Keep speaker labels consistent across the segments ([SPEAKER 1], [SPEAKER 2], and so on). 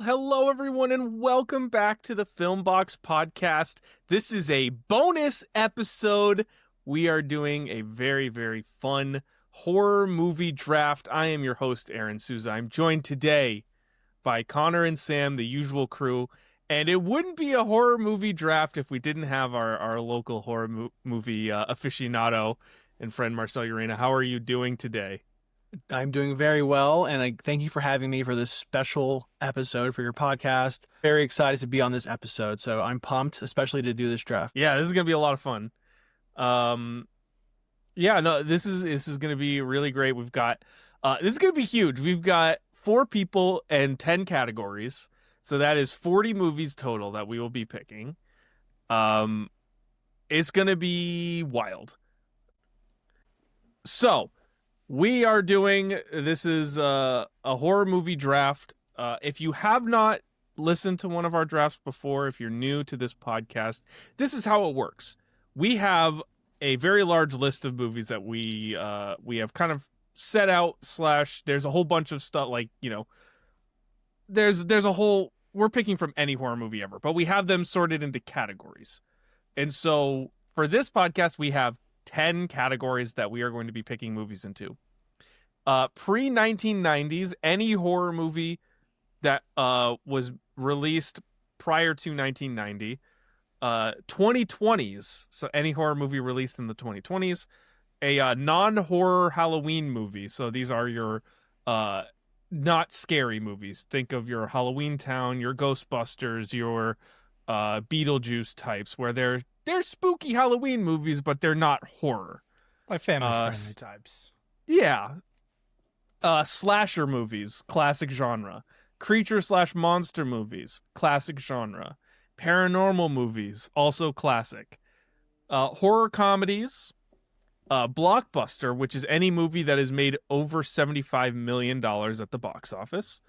[SPEAKER 1] Hello, everyone, and welcome back to the Filmbox podcast. This is a bonus episode. We are doing a very, very fun horror movie draft. I am your host, Aaryn Souza. I'm joined today by Connor and Sam, the usual crew. And it wouldn't be a horror movie draft if we didn't have our local horror movie aficionado and friend Marcel Urena. How are you doing today?
[SPEAKER 2] I'm doing very well, and I thank you for having me for this special episode for your podcast. Very excited to be on this episode, so I'm pumped, especially to do this draft.
[SPEAKER 1] Yeah, this is gonna be a lot of fun. This is gonna be really great. We've got this is gonna be huge. We've got 4 people and 10 categories, so that is 40 movies total that we will be picking. It's gonna be wild. So we are doing, this is a horror movie draft. If you have not listened to one of our drafts before, if you're new to this podcast, this is how it works. We have a very large list of movies that we have kind of set out / there's a whole bunch of stuff like, there's a whole, we're picking from any horror movie ever, but we have them sorted into categories. And so for this podcast, we have 10 categories that we are going to be picking movies into. Pre-1990s, any horror movie that was released prior to 1990. 2020s, so any horror movie released in the 2020s. A non-horror Halloween movie, so these are your not scary movies. Think of your Halloween Town, your Ghostbusters, your Beetlejuice types, where they're spooky Halloween movies, but they're not horror.
[SPEAKER 3] Like family-friendly types.
[SPEAKER 1] Yeah. Slasher movies, classic genre. Creature/monster movies, classic genre. Paranormal movies, also classic. Horror comedies. Blockbuster, which is any movie that has made over $75 million at the box office.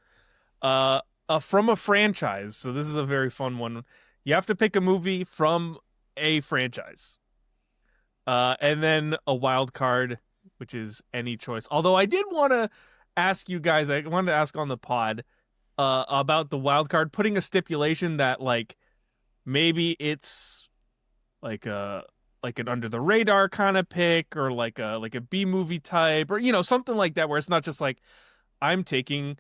[SPEAKER 1] From a franchise, so this is a very fun one. You have to pick a movie from a franchise. And then a wild card, which is any choice. Although I did want to ask you guys, I wanted to ask on the pod about the wild card, putting a stipulation that like maybe it's like an under the radar kind of pick, or like a B movie type, or something like that, where it's not just like I'm taking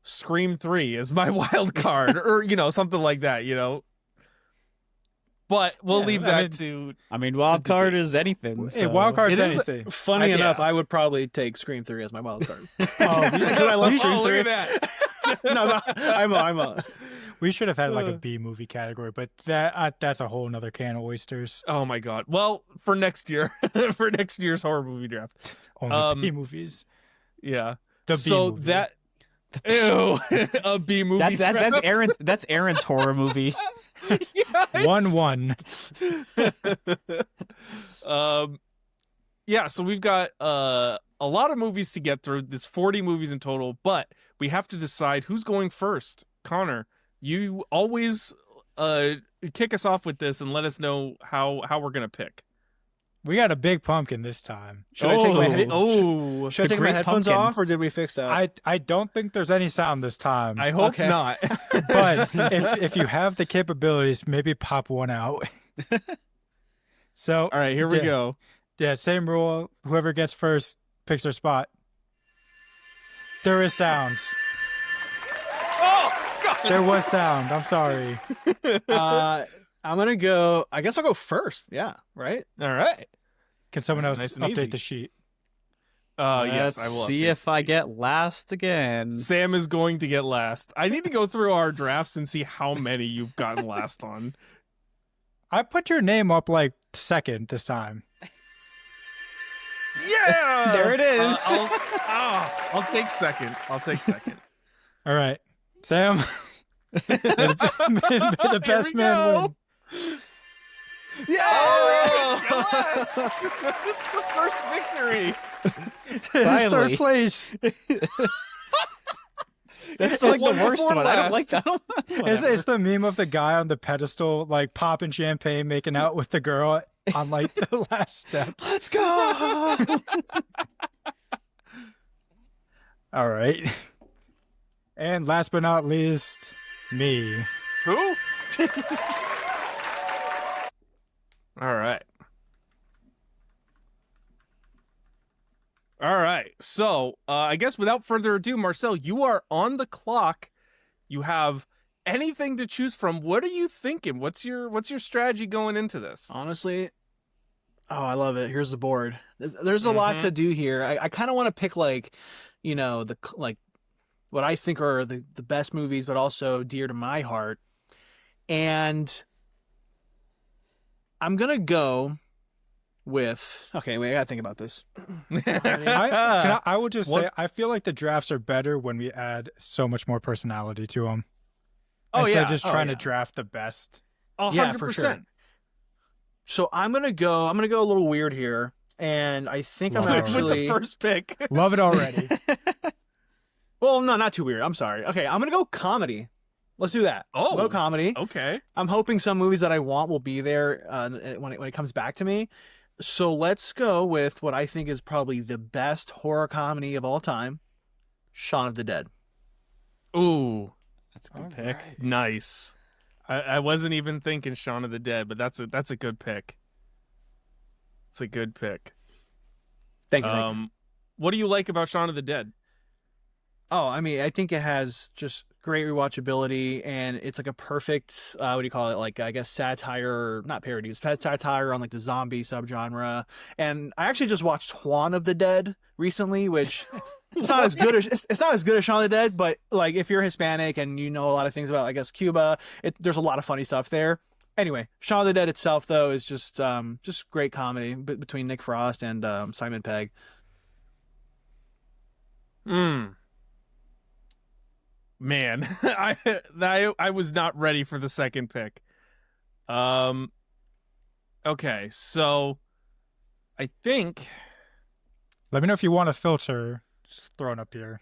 [SPEAKER 1] Scream 3 as my wild card, or something like that, But we'll leave that to.
[SPEAKER 4] I mean, wild card is anything. So.
[SPEAKER 3] Yeah, wild card is anything.
[SPEAKER 2] Funny enough, I would probably take Scream 3 as my wild card.
[SPEAKER 3] Because
[SPEAKER 2] I love Scream 3.
[SPEAKER 1] Look at that.
[SPEAKER 2] No, I'm a.
[SPEAKER 3] We should have had like a B movie category, but that's a whole nother can of oysters.
[SPEAKER 1] Oh my god! Well, for next year, for next year's horror movie draft,
[SPEAKER 3] only B movies.
[SPEAKER 1] Yeah.
[SPEAKER 3] The B movie.
[SPEAKER 1] Ew, a B movie.
[SPEAKER 4] That's Aaron's horror movie.
[SPEAKER 3] 1-1.
[SPEAKER 1] Yeah, so we've got a lot of movies to get through. There's 40 movies in total, but we have to decide who's going first. Connor, you always kick us off with this and let us know how we're gonna pick.
[SPEAKER 3] We got a big pumpkin this time.
[SPEAKER 2] Should I take my headphones
[SPEAKER 4] pumpkin.
[SPEAKER 2] off, or did we fix that?
[SPEAKER 3] I don't think there's any sound this time.
[SPEAKER 1] I hope not.
[SPEAKER 3] But if you have the capabilities, maybe pop one out. So
[SPEAKER 1] all right, here we go.
[SPEAKER 3] Yeah, same rule. Whoever gets first picks their spot. There is sounds.
[SPEAKER 1] Oh God!
[SPEAKER 3] There was sound. I'm sorry.
[SPEAKER 2] I'm gonna go. I guess I'll go first. Yeah, right.
[SPEAKER 1] All right.
[SPEAKER 3] Can someone else
[SPEAKER 1] Nice and
[SPEAKER 3] update
[SPEAKER 1] easy.
[SPEAKER 3] the sheet?
[SPEAKER 1] Yes, I
[SPEAKER 4] Let's
[SPEAKER 1] will.
[SPEAKER 4] see if I get last again.
[SPEAKER 1] Sam is going to get last. I need to go through our drafts and see how many you've gotten last on.
[SPEAKER 3] I put your name up like second this time.
[SPEAKER 1] Yeah,
[SPEAKER 4] There it is.
[SPEAKER 1] I'll take second.
[SPEAKER 3] All right, Sam. May the best man win.
[SPEAKER 1] Yeah! Oh, it's the first victory.
[SPEAKER 3] It's
[SPEAKER 4] Finally.
[SPEAKER 3] third place.
[SPEAKER 4] That's like the worst
[SPEAKER 1] before
[SPEAKER 4] one. I don't
[SPEAKER 1] last.
[SPEAKER 4] like that.
[SPEAKER 3] It's the meme of the guy on the pedestal, like popping champagne, making out with the girl on like the last step.
[SPEAKER 4] Let's go.
[SPEAKER 3] All right. And last but not least, Me.
[SPEAKER 1] Who? All right. All right. So, I guess without further ado, Marcel, you are on the clock. You have anything to choose from. What are you thinking? What's your strategy going into this?
[SPEAKER 2] Honestly, oh, I love it. Here's the board. There's a lot to do here. I kind of want to pick like, like what I think are the best movies, but also dear to my heart. And I'm gonna go with. Okay, wait. I gotta think about this.
[SPEAKER 3] I will just say, I feel like the drafts are better when we add so much more personality to them. Instead of just trying to draft the best.
[SPEAKER 1] 100%.
[SPEAKER 2] Yeah, for sure. So I'm gonna go a little weird here, and I think I'm
[SPEAKER 3] Love it.
[SPEAKER 2] actually
[SPEAKER 1] With the first pick.
[SPEAKER 3] Love it already.
[SPEAKER 2] Well, no, not too weird. I'm sorry. Okay, I'm gonna go comedy. Let's do that.
[SPEAKER 1] Oh.
[SPEAKER 2] Go comedy.
[SPEAKER 1] Okay.
[SPEAKER 2] I'm hoping some movies that I want will be there when it comes back to me. So let's go with what I think is probably the best horror comedy of all time, Shaun of the Dead.
[SPEAKER 1] Ooh,
[SPEAKER 4] That's a good pick.
[SPEAKER 3] Alright.
[SPEAKER 1] nice. I wasn't even thinking Shaun of the Dead, but that's a good pick. It's a good pick.
[SPEAKER 2] Thank you.
[SPEAKER 1] What do you like about Shaun of the Dead?
[SPEAKER 2] Oh, I mean, I think it has just great rewatchability, and it's like a perfect, what do you call it? Like, I guess satire, not parody, it's satire on like the zombie subgenre. And I actually just watched Juan of the Dead recently, which it's not as good as it's not as good as Shaun of the Dead, but like if you're Hispanic and you know a lot of things about, I guess, Cuba, there's a lot of funny stuff there. Anyway, Shaun of the Dead itself though is just great comedy between Nick Frost and Simon Pegg.
[SPEAKER 1] Man, I was not ready for the second pick. Okay, so I think
[SPEAKER 3] Let me know if you want a filter. Just thrown up here.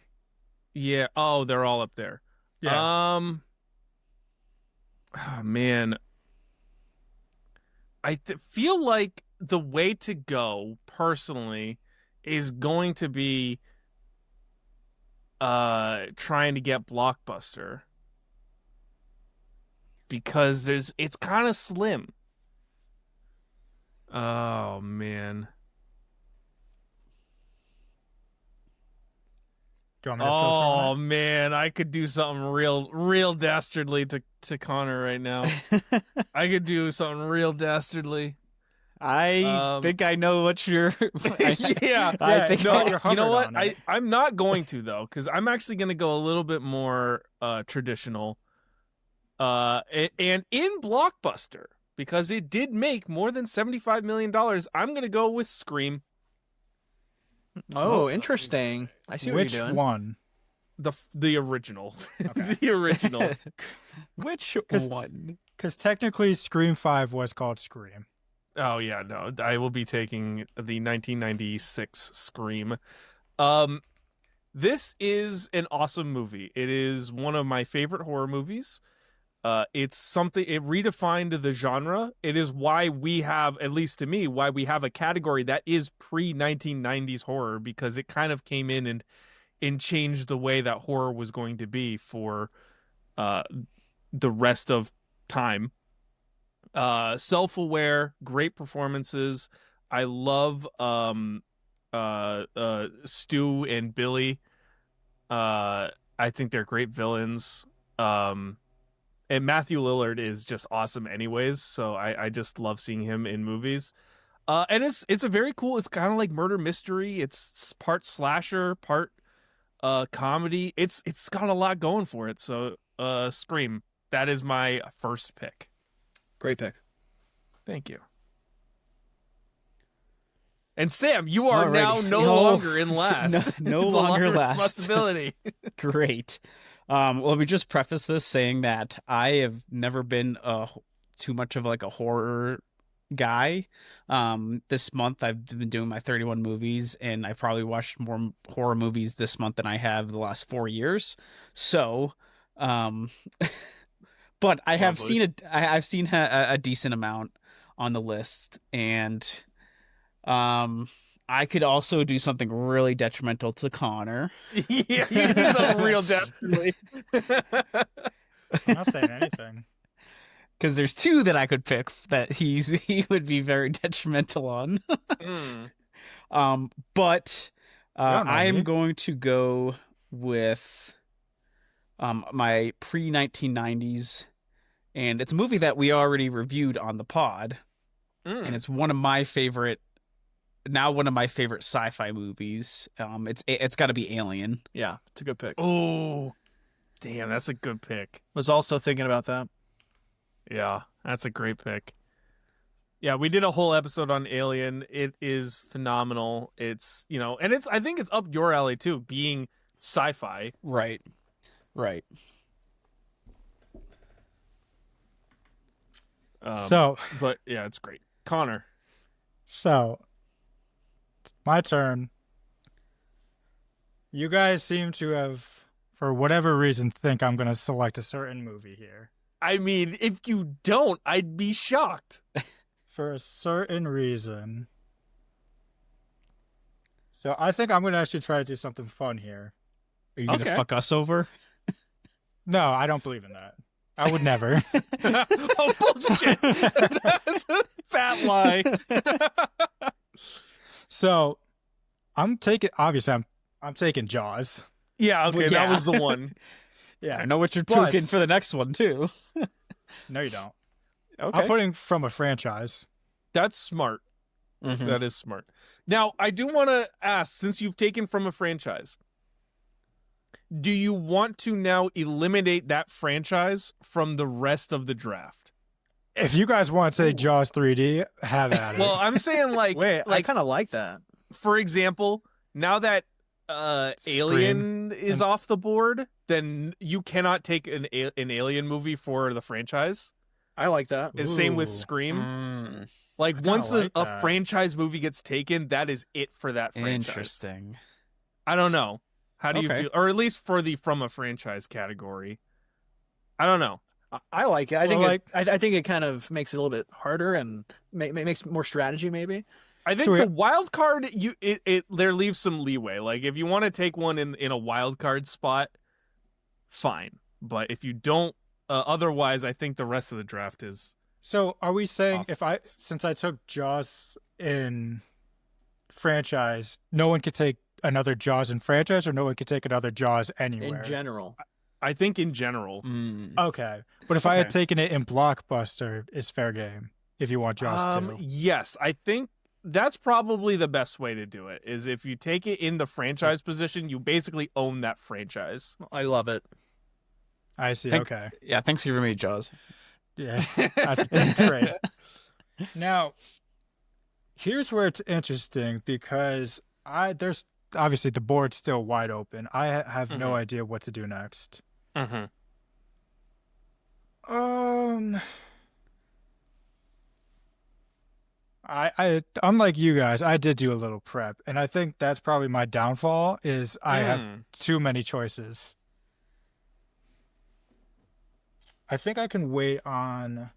[SPEAKER 1] yeah. Oh, they're all up there.
[SPEAKER 3] Yeah.
[SPEAKER 1] Oh, man, I feel like the way to go personally is going to be trying to get Blockbuster because it's kind of slim. Oh man.
[SPEAKER 3] Do you want me to filter on
[SPEAKER 1] Oh
[SPEAKER 3] it?
[SPEAKER 1] man, I could do something real dastardly to Connor right now. I could do something real dastardly.
[SPEAKER 4] I think I know what you're.
[SPEAKER 1] Yeah,
[SPEAKER 4] I think
[SPEAKER 3] no,
[SPEAKER 1] no,
[SPEAKER 3] you're
[SPEAKER 1] you know what?
[SPEAKER 3] hovering on it.
[SPEAKER 1] I'm not going to though, because I'm actually going to go a little bit more traditional. And in Blockbuster, because it did make more than $75 million, I'm going to go with Scream.
[SPEAKER 2] Oh, interesting. I see what
[SPEAKER 3] Which
[SPEAKER 2] you're doing.
[SPEAKER 3] one?
[SPEAKER 1] The original.
[SPEAKER 3] Okay.
[SPEAKER 1] The original.
[SPEAKER 4] Which
[SPEAKER 3] 'Cause-
[SPEAKER 4] one?
[SPEAKER 3] Because technically Scream 5 was called Scream.
[SPEAKER 1] Oh yeah, no, I will be taking the 1996 Scream. This is an awesome movie. It is one of my favorite horror movies. It's something, it redefined the genre. It is why we have, at least to me, why we have a category that is pre-1990s horror, because it kind of came in and changed the way that horror was going to be for the rest of time. Self-aware, great performances. I love Stu and Billy. I think they're great villains. And Matthew Lillard is just awesome anyways, so I just love seeing him in movies. And it's a very cool, it's kind of like murder mystery. It's part slasher, part comedy. It's got a lot going for it. So Scream, that is my first pick.
[SPEAKER 2] Great pick.
[SPEAKER 1] Thank you. And Sam, you are now
[SPEAKER 4] Alrighty.
[SPEAKER 1] no
[SPEAKER 4] Oh,
[SPEAKER 1] longer in last.
[SPEAKER 4] no
[SPEAKER 1] It's a
[SPEAKER 4] longer
[SPEAKER 1] lot of
[SPEAKER 4] last.
[SPEAKER 1] responsibility.
[SPEAKER 4] Great. Well, let me just preface this saying that I have never been too much of like a horror guy. This month I've been doing my 31 movies, and I've probably watched more horror movies this month than I have the last 4 years. So, but I have
[SPEAKER 1] Lovely.
[SPEAKER 4] I've seen a decent amount on the list, and I could also do something really detrimental to Connor.
[SPEAKER 1] Yeah, you do something real desperately.
[SPEAKER 3] I'm not saying anything.
[SPEAKER 4] Because there's two that I could pick that he would be very detrimental on. But I am going to go with my pre-1990s, and it's a movie that we already reviewed on the pod, and it's one of my favorite sci-fi movies. It's got to be Alien.
[SPEAKER 2] Yeah, it's a good pick.
[SPEAKER 1] Oh, damn, that's a good pick.
[SPEAKER 2] Was also thinking about that.
[SPEAKER 1] Yeah, that's a great pick. Yeah, we did a whole episode on Alien. It is phenomenal. It's, and I think it's up your alley too, being sci-fi.
[SPEAKER 4] Right.
[SPEAKER 1] But yeah, it's great. Connor.
[SPEAKER 3] So, my turn. You guys seem to have, for whatever reason, think I'm going to select a certain movie here.
[SPEAKER 1] I mean, if you don't, I'd be shocked.
[SPEAKER 3] For a certain reason. So I think I'm going to actually try to do something fun here.
[SPEAKER 4] Are you going to fuck us over?
[SPEAKER 3] No, I don't believe in that. I would never.
[SPEAKER 1] Oh, bullshit. That's a fat lie.
[SPEAKER 3] So I'm taking Jaws.
[SPEAKER 1] Yeah, okay, that was the one.
[SPEAKER 3] Yeah,
[SPEAKER 4] I know what you're picking for the next one too.
[SPEAKER 3] No, you don't.
[SPEAKER 4] Okay.
[SPEAKER 3] I'm putting from a franchise.
[SPEAKER 1] That's smart.
[SPEAKER 4] Mm-hmm.
[SPEAKER 1] That is smart. Now, I do want to ask, since you've taken from a franchise, do you want to now eliminate that franchise from the rest of the draft?
[SPEAKER 3] If you guys want to say Jaws 3D, have at it.
[SPEAKER 1] Well, I'm saying
[SPEAKER 2] Wait, I kind of like that.
[SPEAKER 1] For example, now that Alien is off the board, then you cannot take an Alien movie for the franchise.
[SPEAKER 2] I like that.
[SPEAKER 1] It's same with Scream. Once a franchise movie gets taken, that is it for that franchise.
[SPEAKER 4] Interesting.
[SPEAKER 1] I don't know. How do you feel? Or at least for the from a franchise category. I don't know.
[SPEAKER 2] I like it. I think it kind of makes it a little bit harder and makes more strategy maybe.
[SPEAKER 1] I think the wild card there leaves some leeway. Like if you want to take one in a wild card spot, fine. But if you don't, otherwise, I think the rest of the draft is.
[SPEAKER 3] So are we saying
[SPEAKER 1] off.
[SPEAKER 3] since I took Jaws in franchise, no one could take another Jaws in franchise, or no one could take another Jaws anywhere?
[SPEAKER 2] In general.
[SPEAKER 1] I think in general.
[SPEAKER 3] Okay. But if I had taken it in Blockbuster, it's fair game if you want Jaws 2.
[SPEAKER 1] Yes, I think that's probably the best way to do it, is if you take it in the franchise position, you basically own that franchise.
[SPEAKER 2] I love it.
[SPEAKER 3] I see. Okay.
[SPEAKER 4] Yeah, thanks for giving me Jaws.
[SPEAKER 3] Yeah. That's great. Now, here's where it's interesting because there's obviously the board's still wide open. I have no idea what to do next. I unlike you guys, I did do a little prep, and I think that's probably my downfall is I have too many choices. I think I can wait on.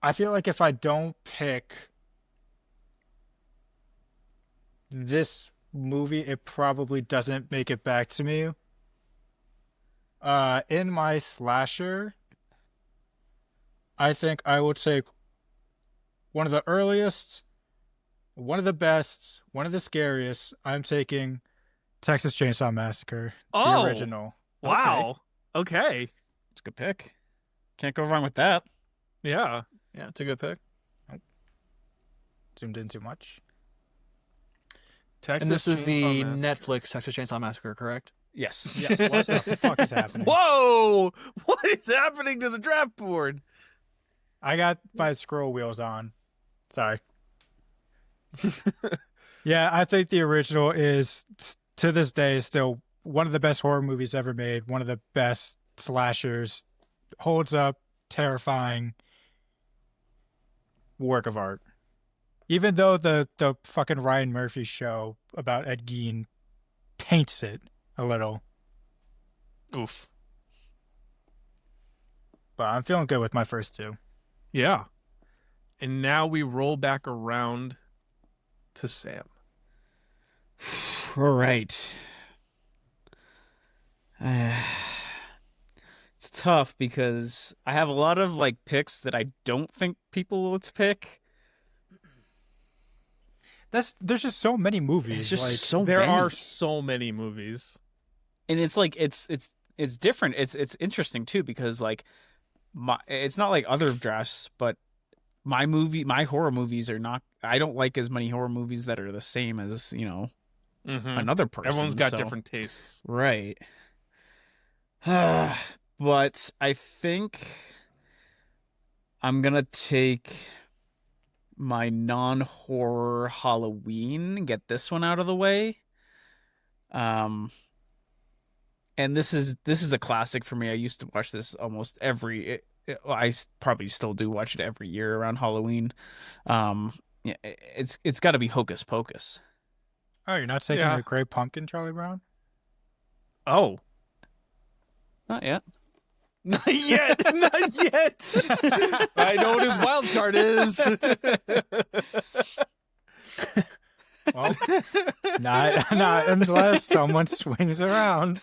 [SPEAKER 3] I feel like if I don't pick this movie, it probably doesn't make it back to me. In my slasher, I think I will take one of the earliest, one of the best, one of the scariest. I'm taking Texas Chainsaw Massacre, the original.
[SPEAKER 1] Wow. Okay.
[SPEAKER 4] It's a good pick. Can't go wrong with that.
[SPEAKER 1] Yeah.
[SPEAKER 2] Yeah, it's a good pick.
[SPEAKER 3] Zoomed in too much.
[SPEAKER 2] And this is the Netflix Texas Chainsaw Massacre, correct?
[SPEAKER 4] Yes.
[SPEAKER 3] What the fuck is happening?
[SPEAKER 1] Whoa! What is happening to the draft board?
[SPEAKER 3] I got my scroll wheels on. Sorry. Yeah, I think the original is, to this day, still one of the best horror movies ever made. One of the best slashers. Holds up. Terrifying. Work of art. Even though the fucking Ryan Murphy show about Ed Gein taints it a little.
[SPEAKER 1] Oof.
[SPEAKER 3] But I'm feeling good with my first two.
[SPEAKER 1] Yeah. And now we roll back around to Sam.
[SPEAKER 4] All right. tough because I have a lot of like picks that I don't think people would pick.
[SPEAKER 3] There's just so many movies.
[SPEAKER 4] It's just
[SPEAKER 3] like
[SPEAKER 4] so
[SPEAKER 1] There
[SPEAKER 4] many.
[SPEAKER 1] are so many movies.
[SPEAKER 4] And it's like it's different. It's interesting too because like it's not like other drafts, but my horror movies are not. I don't like as many horror movies that are the same as another person.
[SPEAKER 1] Everyone's got
[SPEAKER 4] so-
[SPEAKER 1] different tastes.
[SPEAKER 4] right? But I think I'm gonna take my non-horror Halloween and get this one out of the way. And this is a classic for me. I used to watch this almost I probably still do watch it every year around Halloween. Yeah, it's got to be Hocus Pocus.
[SPEAKER 3] Oh, you're not taking
[SPEAKER 1] Yeah.
[SPEAKER 3] the Great Pumpkin, Charlie Brown?
[SPEAKER 1] Oh.
[SPEAKER 4] Not yet.
[SPEAKER 1] Not yet. Not yet. I know what his wild card is.
[SPEAKER 3] Well, not unless someone swings around.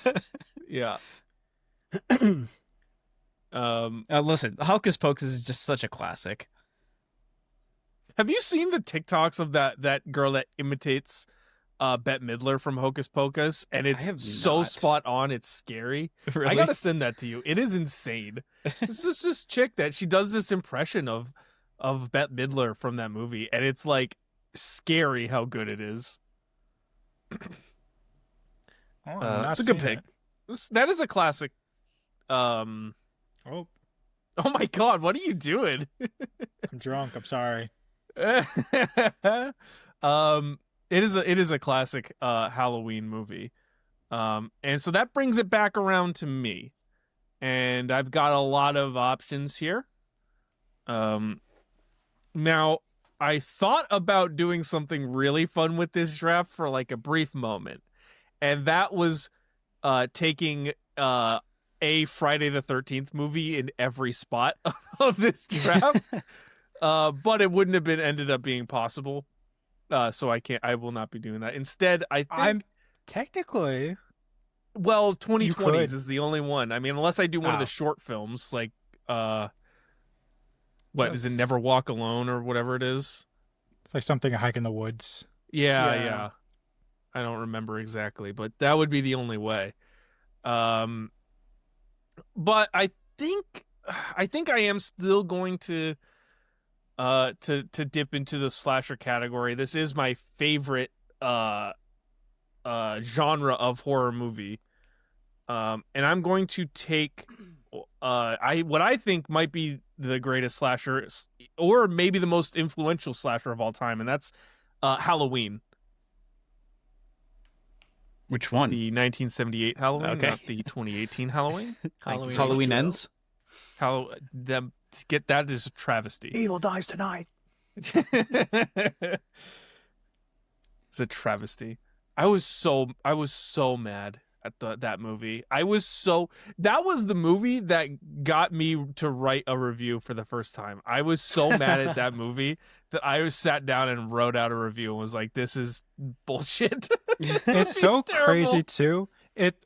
[SPEAKER 1] Yeah.
[SPEAKER 4] Listen, Hocus Pocus is just such a classic.
[SPEAKER 1] Have you seen the TikToks of that girl that imitates Bette Midler from Hocus Pocus? And
[SPEAKER 4] I
[SPEAKER 1] it's
[SPEAKER 4] have
[SPEAKER 1] so
[SPEAKER 4] not.
[SPEAKER 1] spot on, it's scary.
[SPEAKER 4] Really?
[SPEAKER 1] I gotta send that to you. It is insane. It's just this chick that she does this impression of Bette Midler from that movie, and it's like scary how good it is.
[SPEAKER 3] Oh, I've not
[SPEAKER 1] It's a good
[SPEAKER 3] seen
[SPEAKER 1] pick.
[SPEAKER 3] it.
[SPEAKER 1] That is a classic.
[SPEAKER 3] Oh,
[SPEAKER 1] Oh my God, what are you doing?
[SPEAKER 3] I'm drunk. I'm sorry.
[SPEAKER 1] It is a classic Halloween movie. And so that brings it back around to me. And I've got a lot of options here. Now I thought about doing something really fun with this draft for like a brief moment. And that was taking a Friday the 13th movie in every spot of this draft. But it wouldn't have ended up being possible. So I will not be doing that. Instead, I think
[SPEAKER 3] I'm technically.
[SPEAKER 1] 2020s is the only one. I mean, unless I do one of the
[SPEAKER 3] Oh.
[SPEAKER 1] short films, like what is it,
[SPEAKER 3] Yes.
[SPEAKER 1] Never Walk Alone or whatever it is.
[SPEAKER 3] It's like something a hike in the woods.
[SPEAKER 1] Yeah. I don't remember exactly, but that would be the only way. But I think I am still going to dip into the slasher category. This is my favorite genre of horror movie. And I'm going to take what I think might be the greatest slasher, or maybe the most influential slasher of all time, and that's Halloween.
[SPEAKER 4] Which one?
[SPEAKER 1] The 1978 Halloween,
[SPEAKER 4] Okay.
[SPEAKER 1] not the 2018 Halloween.
[SPEAKER 4] Halloween Ends.
[SPEAKER 1] Get that is a travesty.
[SPEAKER 2] Evil dies tonight.
[SPEAKER 1] It's a travesty. I was so mad at that movie. That was the movie that got me to write a review for the first time. I was so mad at that movie that I sat down and wrote out a review and was like, this is bullshit.
[SPEAKER 3] It's so
[SPEAKER 1] Terrible.
[SPEAKER 3] crazy too.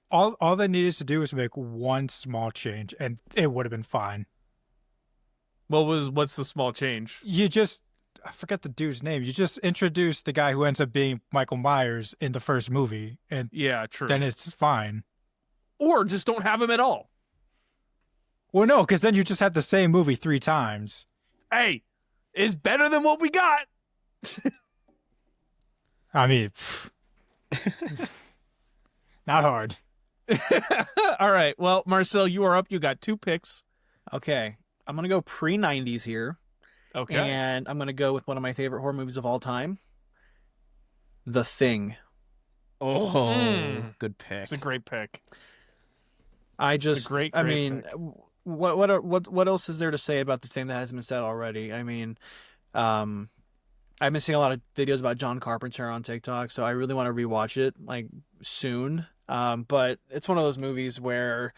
[SPEAKER 3] All they needed to do was make one small change, and it would have been fine.
[SPEAKER 1] What's the small change?
[SPEAKER 3] I forget the dude's name. You just introduce the guy who ends up being Michael Myers in the first movie, and
[SPEAKER 1] Yeah, true.
[SPEAKER 3] then it's fine.
[SPEAKER 1] Or just don't have him at all.
[SPEAKER 3] Well, no, because then you just had the same movie 3 times.
[SPEAKER 1] Hey, it's better than what we got.
[SPEAKER 3] I mean, not hard.
[SPEAKER 1] All right. Well, Marcel, you are up. You got 2 picks.
[SPEAKER 2] Okay, I'm gonna go pre-90s here,
[SPEAKER 1] Okay.
[SPEAKER 2] and I'm gonna go with one of my favorite horror movies of all time, The Thing.
[SPEAKER 4] Oh,
[SPEAKER 1] Mm.
[SPEAKER 4] good pick.
[SPEAKER 1] It's a great pick.
[SPEAKER 2] I just,
[SPEAKER 1] great
[SPEAKER 2] I mean,
[SPEAKER 1] pick.
[SPEAKER 2] what else is there to say about The Thing that hasn't been said already? I mean, I've been seeing a lot of videos about John Carpenter on TikTok, so I really want to rewatch it like soon. But it's one of those movies where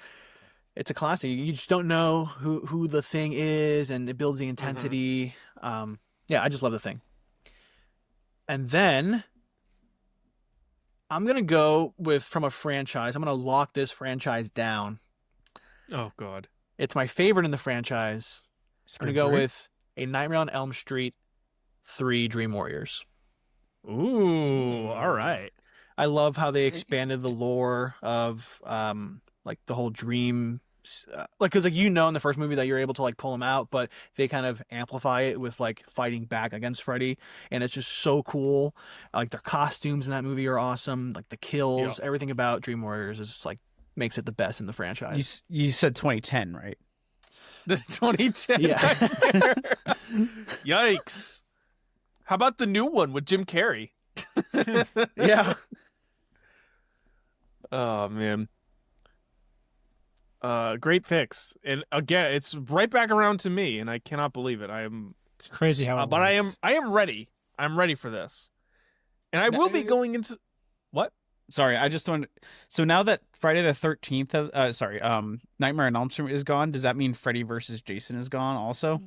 [SPEAKER 2] it's a classic. You just don't know who the Thing is, and it builds the intensity. Yeah, I just love The Thing. And then I'm gonna go from a franchise. I'm gonna lock this franchise down.
[SPEAKER 1] Oh God.
[SPEAKER 2] It's my favorite in the franchise. I'm going to go with A Nightmare on Elm Street 3 Dream Warriors.
[SPEAKER 1] Ooh, all right.
[SPEAKER 2] I love how they expanded the lore of like the whole dream, like because like in the first movie that you're able to like pull them out, but they kind of amplify it with like fighting back against Freddy, and it's just so cool. Like their costumes in that movie are awesome. Like the kills, everything about Dream Warriors is like makes it the best in the franchise.
[SPEAKER 4] You said 2010, right?
[SPEAKER 1] The 2010.
[SPEAKER 2] Yeah.
[SPEAKER 1] Yikes. How about the new one with Jim Carrey?
[SPEAKER 2] Yeah.
[SPEAKER 1] Oh man. Great picks. And again, it's right back around to me, and I cannot believe it.
[SPEAKER 3] It's crazy how it
[SPEAKER 1] but
[SPEAKER 3] works.
[SPEAKER 1] I am ready. I'm ready for this. And I will be going into what?
[SPEAKER 4] Sorry, I just want. So now that Friday the 13th, Nightmare on Elm Street is gone, does that mean Freddy versus Jason is gone also?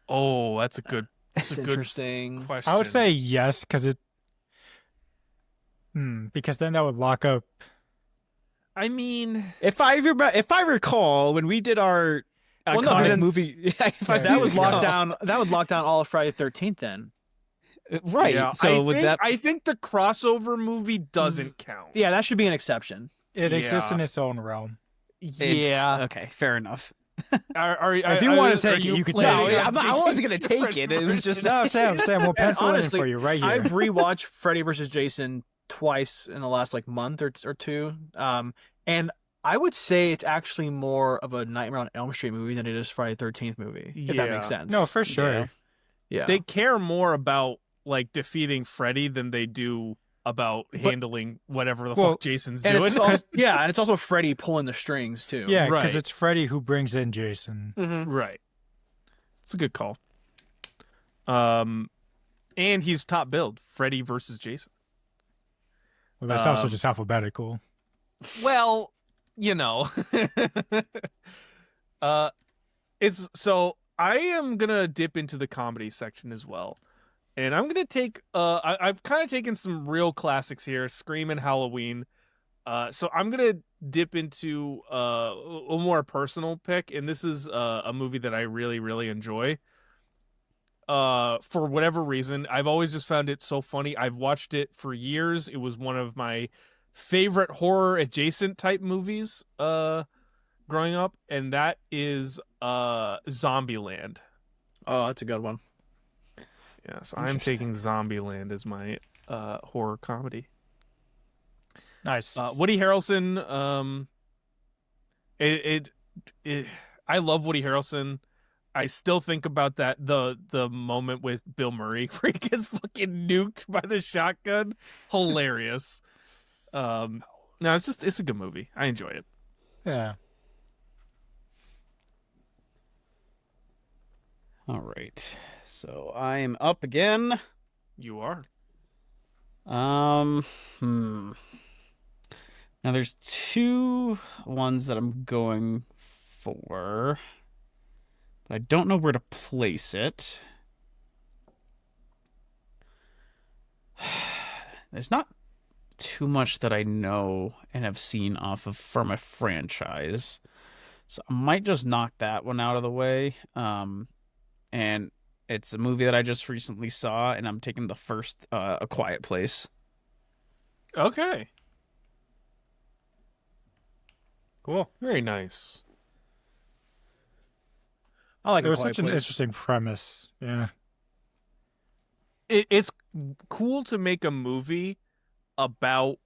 [SPEAKER 1] Oh, that's a good.
[SPEAKER 2] It's
[SPEAKER 1] a good
[SPEAKER 2] interesting
[SPEAKER 1] question.
[SPEAKER 3] I would say yes, because because then that would lock up.
[SPEAKER 1] I mean,
[SPEAKER 4] If I recall, when we did our iconic movie,
[SPEAKER 2] that would lock down. That would lock down all of Friday the 13th. Then,
[SPEAKER 4] right?
[SPEAKER 1] Yeah,
[SPEAKER 4] So
[SPEAKER 1] I think the crossover movie doesn't count.
[SPEAKER 2] yeah, that should be an exception.
[SPEAKER 3] It exists in its own realm.
[SPEAKER 1] Yeah.
[SPEAKER 4] Okay, fair enough.
[SPEAKER 3] If you want to take it, you could take it.
[SPEAKER 4] I wasn't gonna take it. It was just
[SPEAKER 3] No, Sam, we'll pencil
[SPEAKER 2] honestly,
[SPEAKER 3] it in for you right here.
[SPEAKER 2] I've rewatched Freddy vs. Jason twice in the last like month or two, and I would say it's actually more of a Nightmare on Elm Street movie than it is Friday the 13th movie. If that makes sense.
[SPEAKER 3] No, for sure.
[SPEAKER 2] Yeah.
[SPEAKER 1] They care more about like defeating Freddy than they do about handling whatever the fuck Jason's
[SPEAKER 2] and
[SPEAKER 1] doing.
[SPEAKER 2] it's also, and it's also Freddy pulling the strings too.
[SPEAKER 3] Yeah, because
[SPEAKER 1] Right.
[SPEAKER 3] it's Freddy who brings in Jason.
[SPEAKER 1] Right. It's a good call. And he's top billed. Freddy versus Jason.
[SPEAKER 3] Well, that's also just alphabetical.
[SPEAKER 1] Well, it's so I am gonna dip into the comedy section as well. And I'm gonna take I've kind of taken some real classics here, Scream and Halloween. So I'm gonna dip into a more personal pick, and this is a movie that I really, really enjoy. For whatever reason, I've always just found it so funny. I've watched it for years. It was one of my favorite horror adjacent type movies growing up, and that is Zombieland.
[SPEAKER 2] Oh, that's a good one.
[SPEAKER 1] Yeah, so I'm taking Zombieland as my horror comedy.
[SPEAKER 3] Nice.
[SPEAKER 1] Woody Harrelson. I love Woody Harrelson. I still think about the moment with Bill Murray where he gets fucking nuked by the shotgun. Hilarious. No, it's a good movie. I enjoy it.
[SPEAKER 3] Yeah.
[SPEAKER 4] All right. So I am up again.
[SPEAKER 1] You are.
[SPEAKER 4] Now there's two ones that I'm going for, but I don't know where to place it. There's not too much that I know and have seen off of from a franchise, so I might just knock that one out of the way. And it's a movie that I just recently saw, and I'm taking the first A Quiet Place.
[SPEAKER 1] Okay.
[SPEAKER 3] Cool.
[SPEAKER 1] Very nice.
[SPEAKER 2] I like
[SPEAKER 3] It
[SPEAKER 2] A
[SPEAKER 3] was
[SPEAKER 2] Quiet
[SPEAKER 3] such an
[SPEAKER 2] Place.
[SPEAKER 3] interesting premise. Yeah.
[SPEAKER 1] It's cool to make a movie about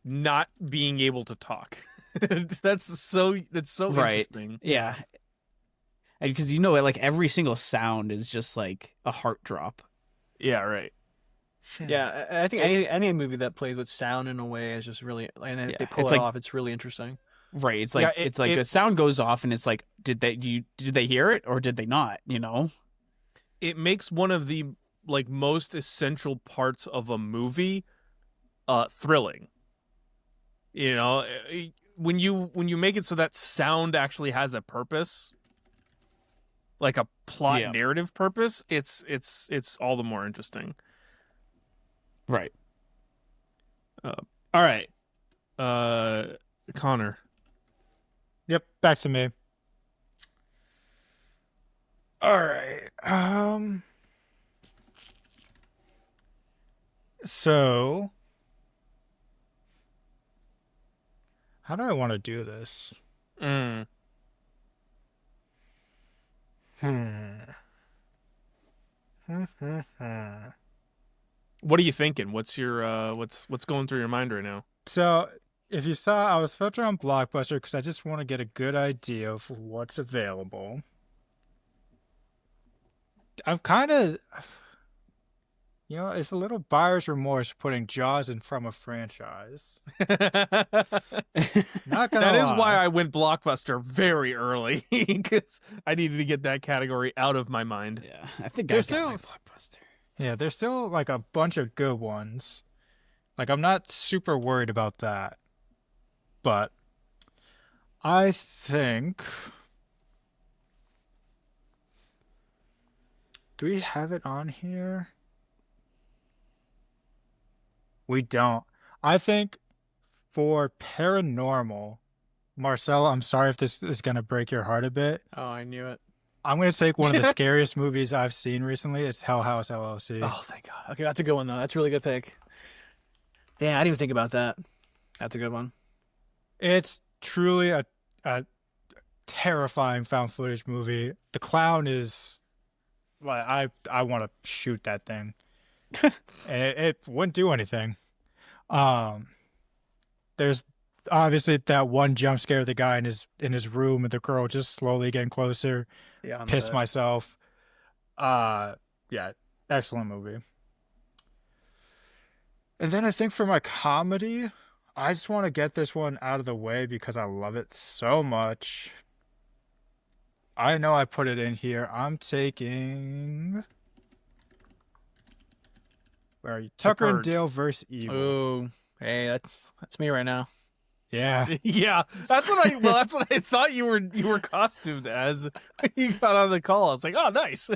[SPEAKER 1] not being able to talk. That's so
[SPEAKER 4] Right.
[SPEAKER 1] interesting.
[SPEAKER 4] Yeah. Because like every single sound is just like a heart drop.
[SPEAKER 1] Yeah, right.
[SPEAKER 2] Yeah, I think any movie that plays with sound in a way is just really, and if
[SPEAKER 4] Yeah,
[SPEAKER 2] they pull
[SPEAKER 4] it's
[SPEAKER 2] it
[SPEAKER 4] like-
[SPEAKER 2] off, it's really interesting.
[SPEAKER 4] Right. It's like a sound goes off and it's like, did they hear it or did they not?
[SPEAKER 1] It makes one of the like most essential parts of a movie thrilling. When you make it so that sound actually has a purpose, like a plot narrative purpose, it's all the more interesting.
[SPEAKER 4] Right.
[SPEAKER 1] All right. Connor,
[SPEAKER 3] Yep, back to me. All right. So how do I want to do this?
[SPEAKER 1] Mm.
[SPEAKER 3] Hmm.
[SPEAKER 1] What are you thinking? What's your what's going through your mind right now?
[SPEAKER 3] So, if you saw, I was filtering on Blockbuster because I just want to get a good idea of what's available. I've kind of, it's a little buyer's remorse putting Jaws in from a franchise. Not gonna
[SPEAKER 1] That is
[SPEAKER 3] lie.
[SPEAKER 1] why I went Blockbuster very early because I needed to get that category out of my mind.
[SPEAKER 4] Yeah, I think
[SPEAKER 3] There's
[SPEAKER 4] I got my
[SPEAKER 3] still-
[SPEAKER 4] Blockbuster.
[SPEAKER 3] Yeah, there's still like a bunch of good ones. Like, I'm not super worried about that. But I think. Do we have it on here? We don't. I think for paranormal, Marcel, I'm sorry if this is going to break your heart a bit.
[SPEAKER 2] Oh, I knew it.
[SPEAKER 3] I'm going to take one of the scariest movies I've seen recently. It's Hell House LLC.
[SPEAKER 2] Oh, thank God. Okay, that's a good one though. That's a really good pick. Yeah, I didn't even think about that. That's a good one.
[SPEAKER 3] It's truly a terrifying found footage movie. The clown is, like, I want to shoot that thing. And it wouldn't do anything. There's obviously that one jump scare of the guy in his room and the girl just slowly getting closer.
[SPEAKER 2] Yeah,
[SPEAKER 3] Pissed myself. Yeah, excellent movie. And then I think for my comedy, I just want to get this one out of the way because I love it so much. I know I put it in here. I'm taking. Where are you? Tucker and
[SPEAKER 1] Purge.
[SPEAKER 3] Dale versus Evil.
[SPEAKER 2] Oh, hey, that's me right now.
[SPEAKER 3] Yeah.
[SPEAKER 1] Yeah, that's what I thought you were costumed as. You got on the call. I was like, oh, nice.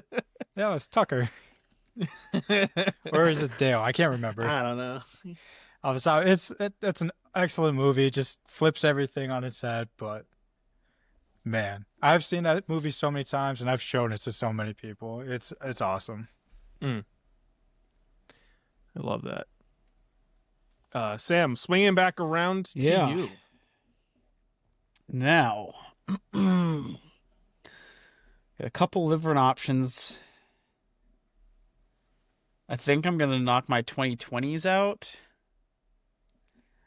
[SPEAKER 3] Yeah, it's Tucker. Or is it Dale? I can't remember.
[SPEAKER 2] I don't know.
[SPEAKER 3] It's an excellent movie. It just flips everything on its head. But man, I've seen that movie so many times, and I've shown it to so many people. It's awesome.
[SPEAKER 1] I love that. Sam, swinging back around to
[SPEAKER 4] Yeah.
[SPEAKER 1] you.
[SPEAKER 4] Now, got a couple different options. I think I'm gonna knock my 2020s out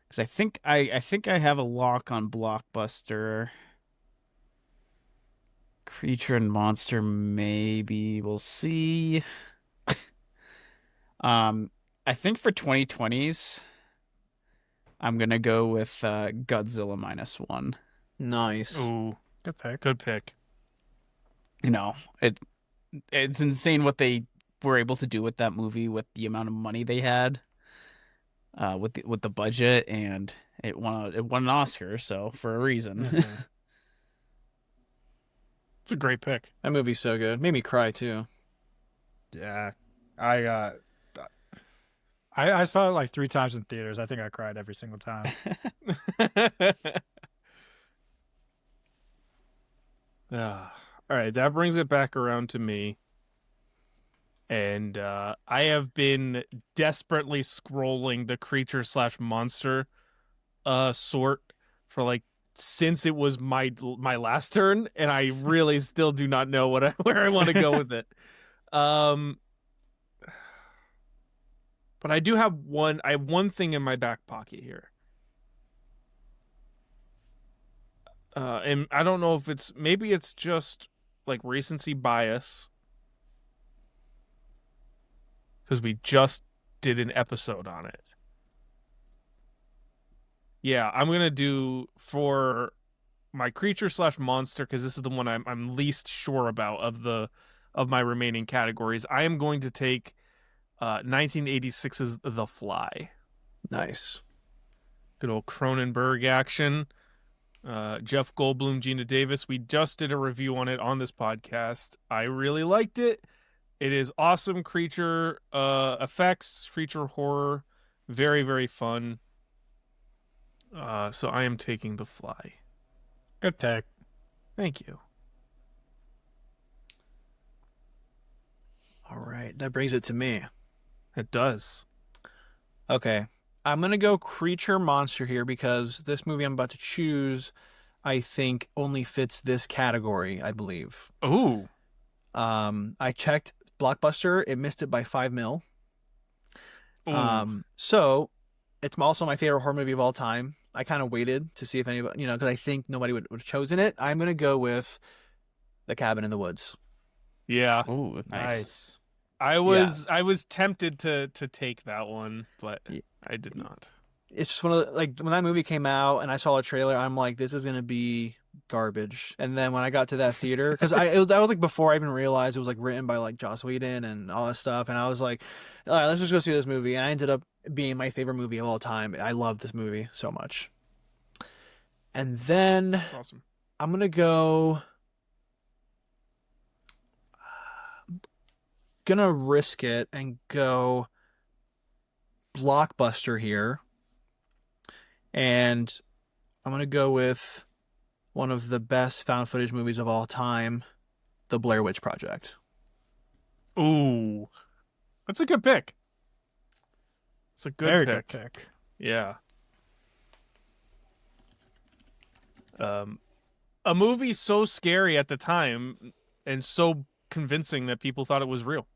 [SPEAKER 4] because I think I have a lock on Blockbuster. Creature and Monster, maybe we'll see. I think for 2020s, I'm gonna go with Godzilla -1.
[SPEAKER 2] Nice.
[SPEAKER 1] Ooh,
[SPEAKER 3] Good pick.
[SPEAKER 1] good pick.
[SPEAKER 4] You know, it's insane what they were able to do with that movie with the amount of money they had, with the budget, and it won an Oscar, so for a reason.
[SPEAKER 1] It's a great pick.
[SPEAKER 2] That movie's so good. Made me cry too.
[SPEAKER 3] Yeah, I saw it like 3 times in theaters. I think I cried every single time.
[SPEAKER 1] All right, that brings it back around to me. And I have been desperately scrolling the creature/monster sort for like since it was my last turn, and I really still do not know where I want to go with it. But I do have one. I have one thing in my back pocket here. And I don't know if maybe it's just like recency bias because we just did an episode on it. Yeah, I'm gonna do for my creature/monster because this is the one I'm least sure about of my remaining categories. I am going to take 1986's The Fly.
[SPEAKER 2] Nice.
[SPEAKER 1] Good old Cronenberg action. Jeff Goldblum, Gina Davis. We just did a review on it on this podcast. I really liked it. It is awesome creature effects, creature horror. Very, very fun. So I am taking The Fly.
[SPEAKER 3] Good pick.
[SPEAKER 1] Thank you.
[SPEAKER 2] All right, that brings it to me.
[SPEAKER 1] It does.
[SPEAKER 2] Okay, I'm gonna go creature monster here because this movie I'm about to choose, I think, only fits this category. I believe.
[SPEAKER 1] Ooh.
[SPEAKER 2] I checked Blockbuster. It missed it by 5 mil.
[SPEAKER 1] Ooh.
[SPEAKER 2] So it's also my favorite horror movie of all time. I kind of waited to see if anybody, because I think nobody would have chosen it. I'm gonna go with The Cabin in the Woods.
[SPEAKER 1] Yeah.
[SPEAKER 4] Oh, nice.
[SPEAKER 3] Nice.
[SPEAKER 1] I was tempted to take that one, but
[SPEAKER 2] Yeah.
[SPEAKER 1] I did not.
[SPEAKER 2] It's just one of the, like when that movie came out and I saw a trailer, I'm like, this is gonna be garbage. And then when I got to that theater, because that was like before I even realized it was like written by like Joss Whedon and all that stuff, and I was like, all right, let's just go see this movie. And I ended up being my favorite movie of all time. I love this movie so much. And then
[SPEAKER 1] That's awesome.
[SPEAKER 2] I'm gonna go. Gonna risk it and go Blockbuster here. And I'm going to go with one of the best found footage movies of all time, The Blair Witch Project.
[SPEAKER 1] Ooh. That's a good pick. It's a good
[SPEAKER 3] Very
[SPEAKER 1] pick.
[SPEAKER 3] good pick.
[SPEAKER 1] Yeah. A movie so scary at the time and so convincing that people thought it was real.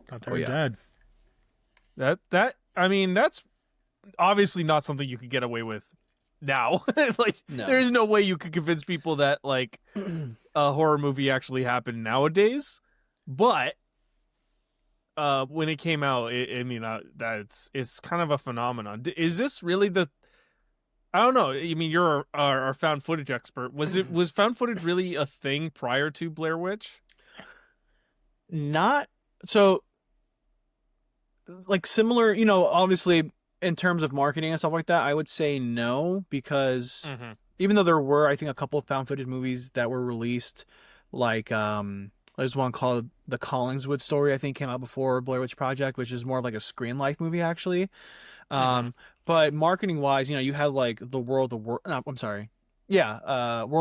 [SPEAKER 3] Thought they were
[SPEAKER 2] yeah.
[SPEAKER 3] dead.
[SPEAKER 1] That's obviously not something you could get away with now. Like,
[SPEAKER 2] No.
[SPEAKER 1] there's no way you could convince people that like a horror movie actually happened nowadays. But when it came out, it's kind of a phenomenon. Is this really the? I don't know. I mean, you're our found footage expert. Was found footage really a thing prior to Blair Witch?
[SPEAKER 2] Not so. Like similar, obviously in terms of marketing and stuff like that, I would say no, because even though there were, I think, a couple of found footage movies that were released, like there's one called The Collingswood Story, I think came out before Blair Witch Project, which is more of like a screen life movie actually. But marketing wise, you had like World of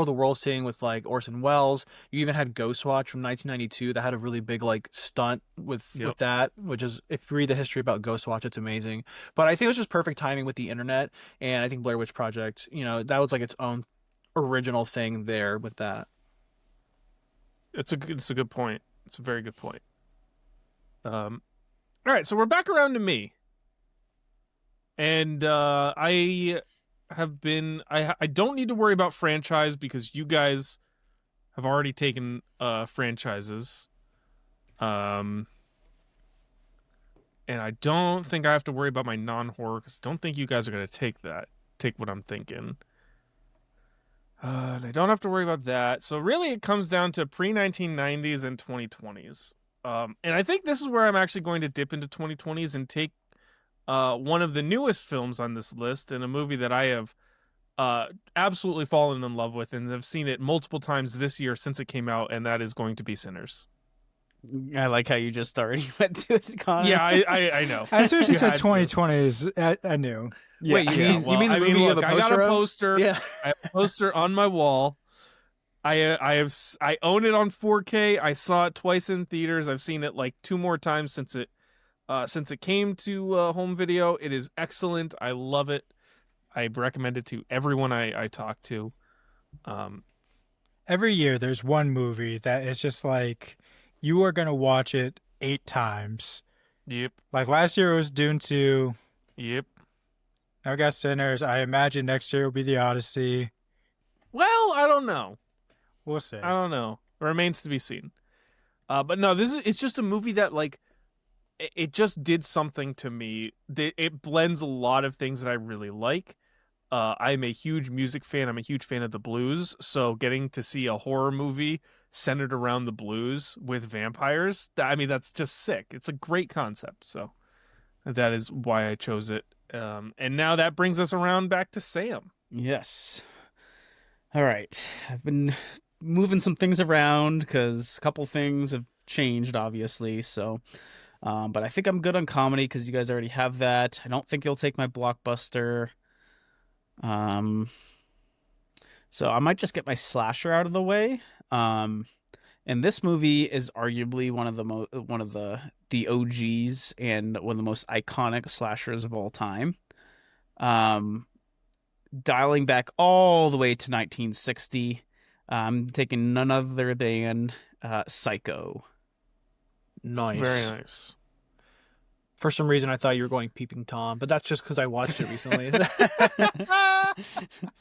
[SPEAKER 2] the World thing with like Orson Welles. You even had Ghostwatch from 1992 that had a really big like stunt with that, which is, if you read the history about Ghostwatch, it's amazing. But I think it was just perfect timing with the internet, and I think Blair Witch Project, that was like its own original thing there with that.
[SPEAKER 1] It's a good point. It's a very good point. All right, so we're back around to me. And I don't need to worry about franchise because you guys have already taken franchises. And I don't think I have to worry about my non-horror because I don't think you guys are going to take what I'm thinking. And I don't have to worry about that. So really it comes down to pre-1990s and 2020s. And I think this is where I'm actually going to dip into 2020s and take one of the newest films on this list, and a movie that I have absolutely fallen in love with and have seen it multiple times this year since it came out, and that is going to be Sinners.
[SPEAKER 4] I like how you just already went to it, Connor.
[SPEAKER 1] Yeah, I know.
[SPEAKER 3] As soon as you said
[SPEAKER 1] had to.
[SPEAKER 3] 2020s, I knew.
[SPEAKER 4] Yeah.
[SPEAKER 2] Wait, you mean the movie you have a
[SPEAKER 1] I got a
[SPEAKER 2] poster of?
[SPEAKER 1] poster.
[SPEAKER 2] Yeah.
[SPEAKER 1] I have a poster on my wall. I own it on 4K. I saw it twice in theaters. I've seen it like 2 more times since it came to home video. It is excellent. I love it. I recommend it to everyone I talk to.
[SPEAKER 3] Every year there's one movie that is just like, you are going to watch it 8 times.
[SPEAKER 1] Yep.
[SPEAKER 3] Like last year it was Dune 2.
[SPEAKER 1] Yep.
[SPEAKER 3] Now we got Sinners. I imagine next year will be The Odyssey.
[SPEAKER 1] Well, I don't know.
[SPEAKER 3] We'll see.
[SPEAKER 1] I don't know. It remains to be seen. But no, it's just a movie that like it just did something to me. It blends a lot of things that I really like. I'm a huge music fan. I'm a huge fan of the blues. So getting to see a horror movie centered around the blues with vampires, that's just sick. It's a great concept. So that is why I chose it. And now that brings us around back to Sam.
[SPEAKER 4] Yes. All right. I've been moving some things around because a couple things have changed, obviously. So, but I think I'm good on comedy because you guys already have that. I don't think you'll take my blockbuster. So I might just get my slasher out of the way. And this movie is arguably one of the OGs and one of the most iconic slashers of all time. Dialing back all the way to 1960, I'm taking none other than Psycho.
[SPEAKER 2] Nice.
[SPEAKER 1] Very nice.
[SPEAKER 2] For some reason, I thought you were going Peeping Tom, but that's just because I watched it recently.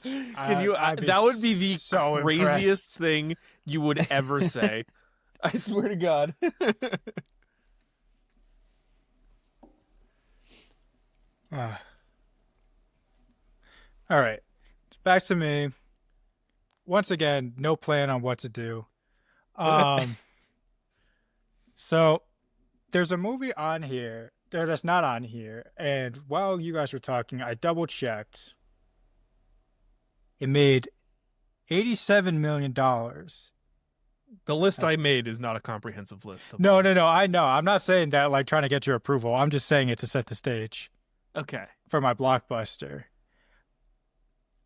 [SPEAKER 1] Can you?
[SPEAKER 3] I'd be
[SPEAKER 1] That would be the
[SPEAKER 3] so
[SPEAKER 1] craziest
[SPEAKER 3] impressed.
[SPEAKER 1] thing you would ever say. I swear to God.
[SPEAKER 3] All right, back to me. Once again, no plan on what to do. So there's a movie on here that's not on here, and while you guys were talking, I double checked. It made $87 million.
[SPEAKER 1] The list I made is not a comprehensive list.
[SPEAKER 3] No. I know. I'm not saying that like trying to get your approval. I'm just saying it to set the stage
[SPEAKER 1] Okay.
[SPEAKER 3] for my blockbuster.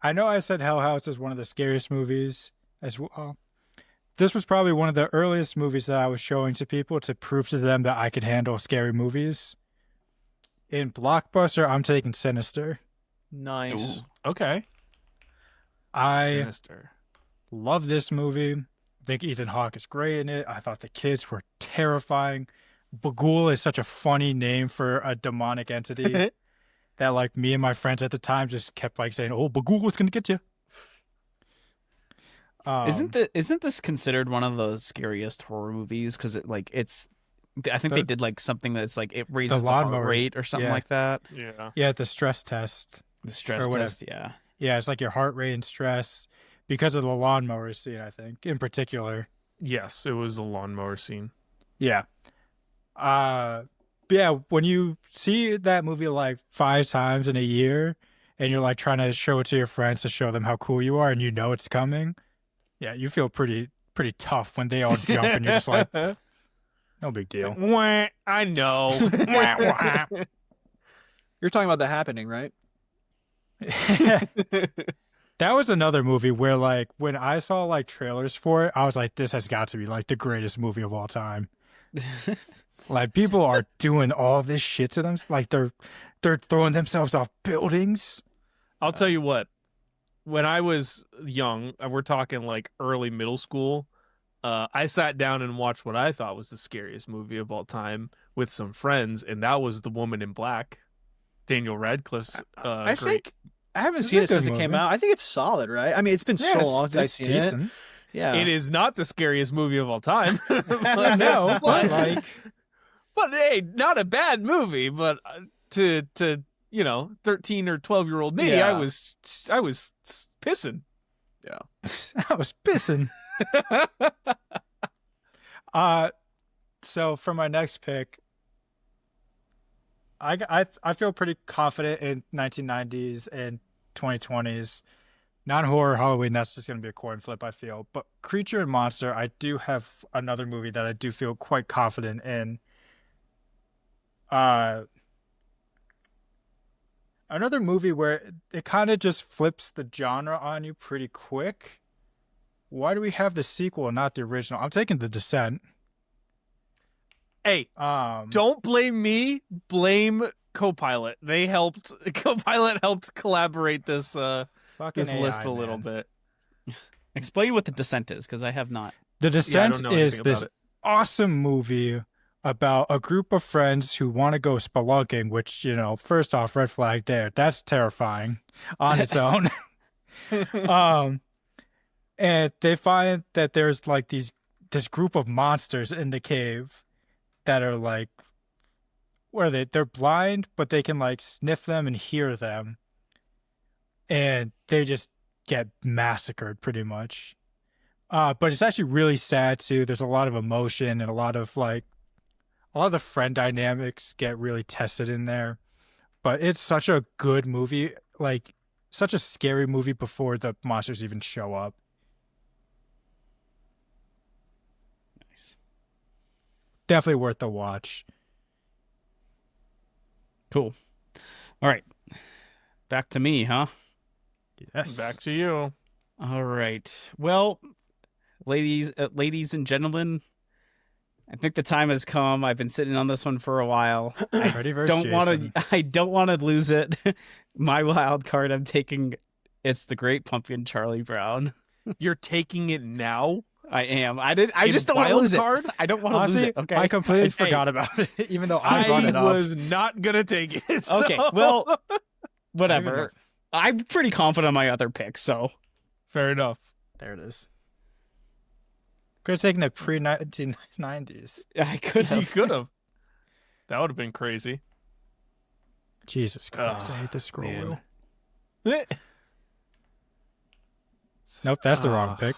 [SPEAKER 3] I know I said Hell House is one of the scariest movies as well. This was probably one of the earliest movies that I was showing to people to prove to them that I could handle scary movies. In blockbuster, I'm taking Sinister.
[SPEAKER 2] Nice.
[SPEAKER 1] Ooh, okay.
[SPEAKER 3] I
[SPEAKER 1] Sinister.
[SPEAKER 3] love this movie. I think Ethan Hawke is great in it. I thought the kids were terrifying. Bagul is such a funny name for a demonic entity that like me and my friends at the time just kept like saying, "Oh, Bagul is gonna get you."
[SPEAKER 4] Isn't this considered one of the scariest horror movies? Because I think they did like something that's like it raises the heart
[SPEAKER 3] lawnmowers,
[SPEAKER 4] rate or something
[SPEAKER 3] yeah.
[SPEAKER 4] like that.
[SPEAKER 3] Yeah, the stress test.
[SPEAKER 4] The stress
[SPEAKER 3] Or whatever.
[SPEAKER 4] test, yeah.
[SPEAKER 3] Yeah, it's like your heart rate and stress because of the lawnmower scene, I think, in particular.
[SPEAKER 1] Yes, it was a lawnmower scene.
[SPEAKER 3] Yeah. Yeah, when you see that movie like 5 times in a year and you're like trying to show it to your friends to show them how cool you are and you know it's coming, yeah, you feel pretty tough when they all jump and you're just like, no big deal.
[SPEAKER 1] Wah, I know.
[SPEAKER 2] You're talking about The Happening, right?
[SPEAKER 3] That was another movie where like when I saw like trailers for it, I was like, this has got to be like the greatest movie of all time. Like people are doing all this shit to them. Like they're throwing themselves off buildings.
[SPEAKER 1] I'll tell you what. When I was young, we're talking like early middle school, I sat down and watched what I thought was the scariest movie of all time with some friends, and that was The Woman in Black. Daniel Radcliffe's
[SPEAKER 2] I
[SPEAKER 1] great.
[SPEAKER 2] think I haven't
[SPEAKER 3] It's
[SPEAKER 2] seen
[SPEAKER 3] a
[SPEAKER 2] it since
[SPEAKER 3] good
[SPEAKER 2] it came
[SPEAKER 3] movie.
[SPEAKER 2] out. I think it's solid, right? I mean, it's been so long since I've seen it. Yeah.
[SPEAKER 1] It is not the scariest movie of all time.
[SPEAKER 3] I know, but like,
[SPEAKER 1] But hey, not a bad movie. But to 13 or 12-year-old me,
[SPEAKER 2] Yeah.
[SPEAKER 1] I was pissing.
[SPEAKER 3] I was pissing. So for my next pick, I feel pretty confident in 1990s and 2020s. Non-horror Halloween, that's just going to be a coin flip, I feel. But Creature and Monster, I do have another movie that I do feel quite confident in. Another movie where it kind of just flips the genre on you pretty quick. Why do we have the sequel and not the original? I'm taking The Descent.
[SPEAKER 1] Hey, don't blame me. Blame Copilot. Copilot helped collaborate this
[SPEAKER 3] Fucking
[SPEAKER 1] this list
[SPEAKER 3] AI,
[SPEAKER 1] a little
[SPEAKER 3] man.
[SPEAKER 1] bit.
[SPEAKER 4] Explain what The Descent is, because I have not.
[SPEAKER 3] The
[SPEAKER 1] Yeah, I
[SPEAKER 3] Descent
[SPEAKER 1] don't know
[SPEAKER 3] is
[SPEAKER 1] anything
[SPEAKER 3] this
[SPEAKER 1] about it.
[SPEAKER 3] awesome movie about a group of friends who want to go spelunking, which, first off, red flag there. That's terrifying on its own. And they find that there's like this group of monsters in the cave that are like, what are they? They're blind, but they can like sniff them and hear them. And they just get massacred pretty much. But it's actually really sad too. There's a lot of emotion and a lot of the friend dynamics get really tested in there. But it's such a good movie, like such a scary movie before the monsters even show up.
[SPEAKER 4] Nice.
[SPEAKER 3] Definitely worth the watch.
[SPEAKER 4] Cool. All right. Back to me, huh?
[SPEAKER 3] Yes.
[SPEAKER 1] Back to you.
[SPEAKER 4] All right. Well, ladies and gentlemen, I think the time has come. I've been sitting on this one for a while. I
[SPEAKER 3] Freddy vs.
[SPEAKER 4] don't want
[SPEAKER 3] Jason.
[SPEAKER 4] to. I don't want to lose it. My wild card. I'm taking. It's the Great Pumpkin, Charlie Brown.
[SPEAKER 1] You're taking it now?
[SPEAKER 4] I am. I did. I
[SPEAKER 1] In
[SPEAKER 4] just don't want to
[SPEAKER 1] wild
[SPEAKER 4] lose
[SPEAKER 1] card?
[SPEAKER 4] it. I don't want to lose
[SPEAKER 3] Honestly,
[SPEAKER 4] it. Okay.
[SPEAKER 3] I completely
[SPEAKER 1] Hey,
[SPEAKER 3] forgot about it, even though I brought it
[SPEAKER 1] I
[SPEAKER 3] up.
[SPEAKER 1] was not gonna take it. so-
[SPEAKER 4] Okay. Well,
[SPEAKER 3] I don't
[SPEAKER 4] whatever.
[SPEAKER 3] even
[SPEAKER 4] I'm pretty confident on my other pick. So
[SPEAKER 1] fair enough.
[SPEAKER 3] There it is. Could have taken it pre-1990s.
[SPEAKER 4] I could
[SPEAKER 1] You
[SPEAKER 4] have.
[SPEAKER 1] could have. That would have been crazy.
[SPEAKER 3] Jesus Christ, I hate the scroll
[SPEAKER 1] man.
[SPEAKER 3] wheel. Nope, that's the wrong
[SPEAKER 1] Ah.
[SPEAKER 3] pick.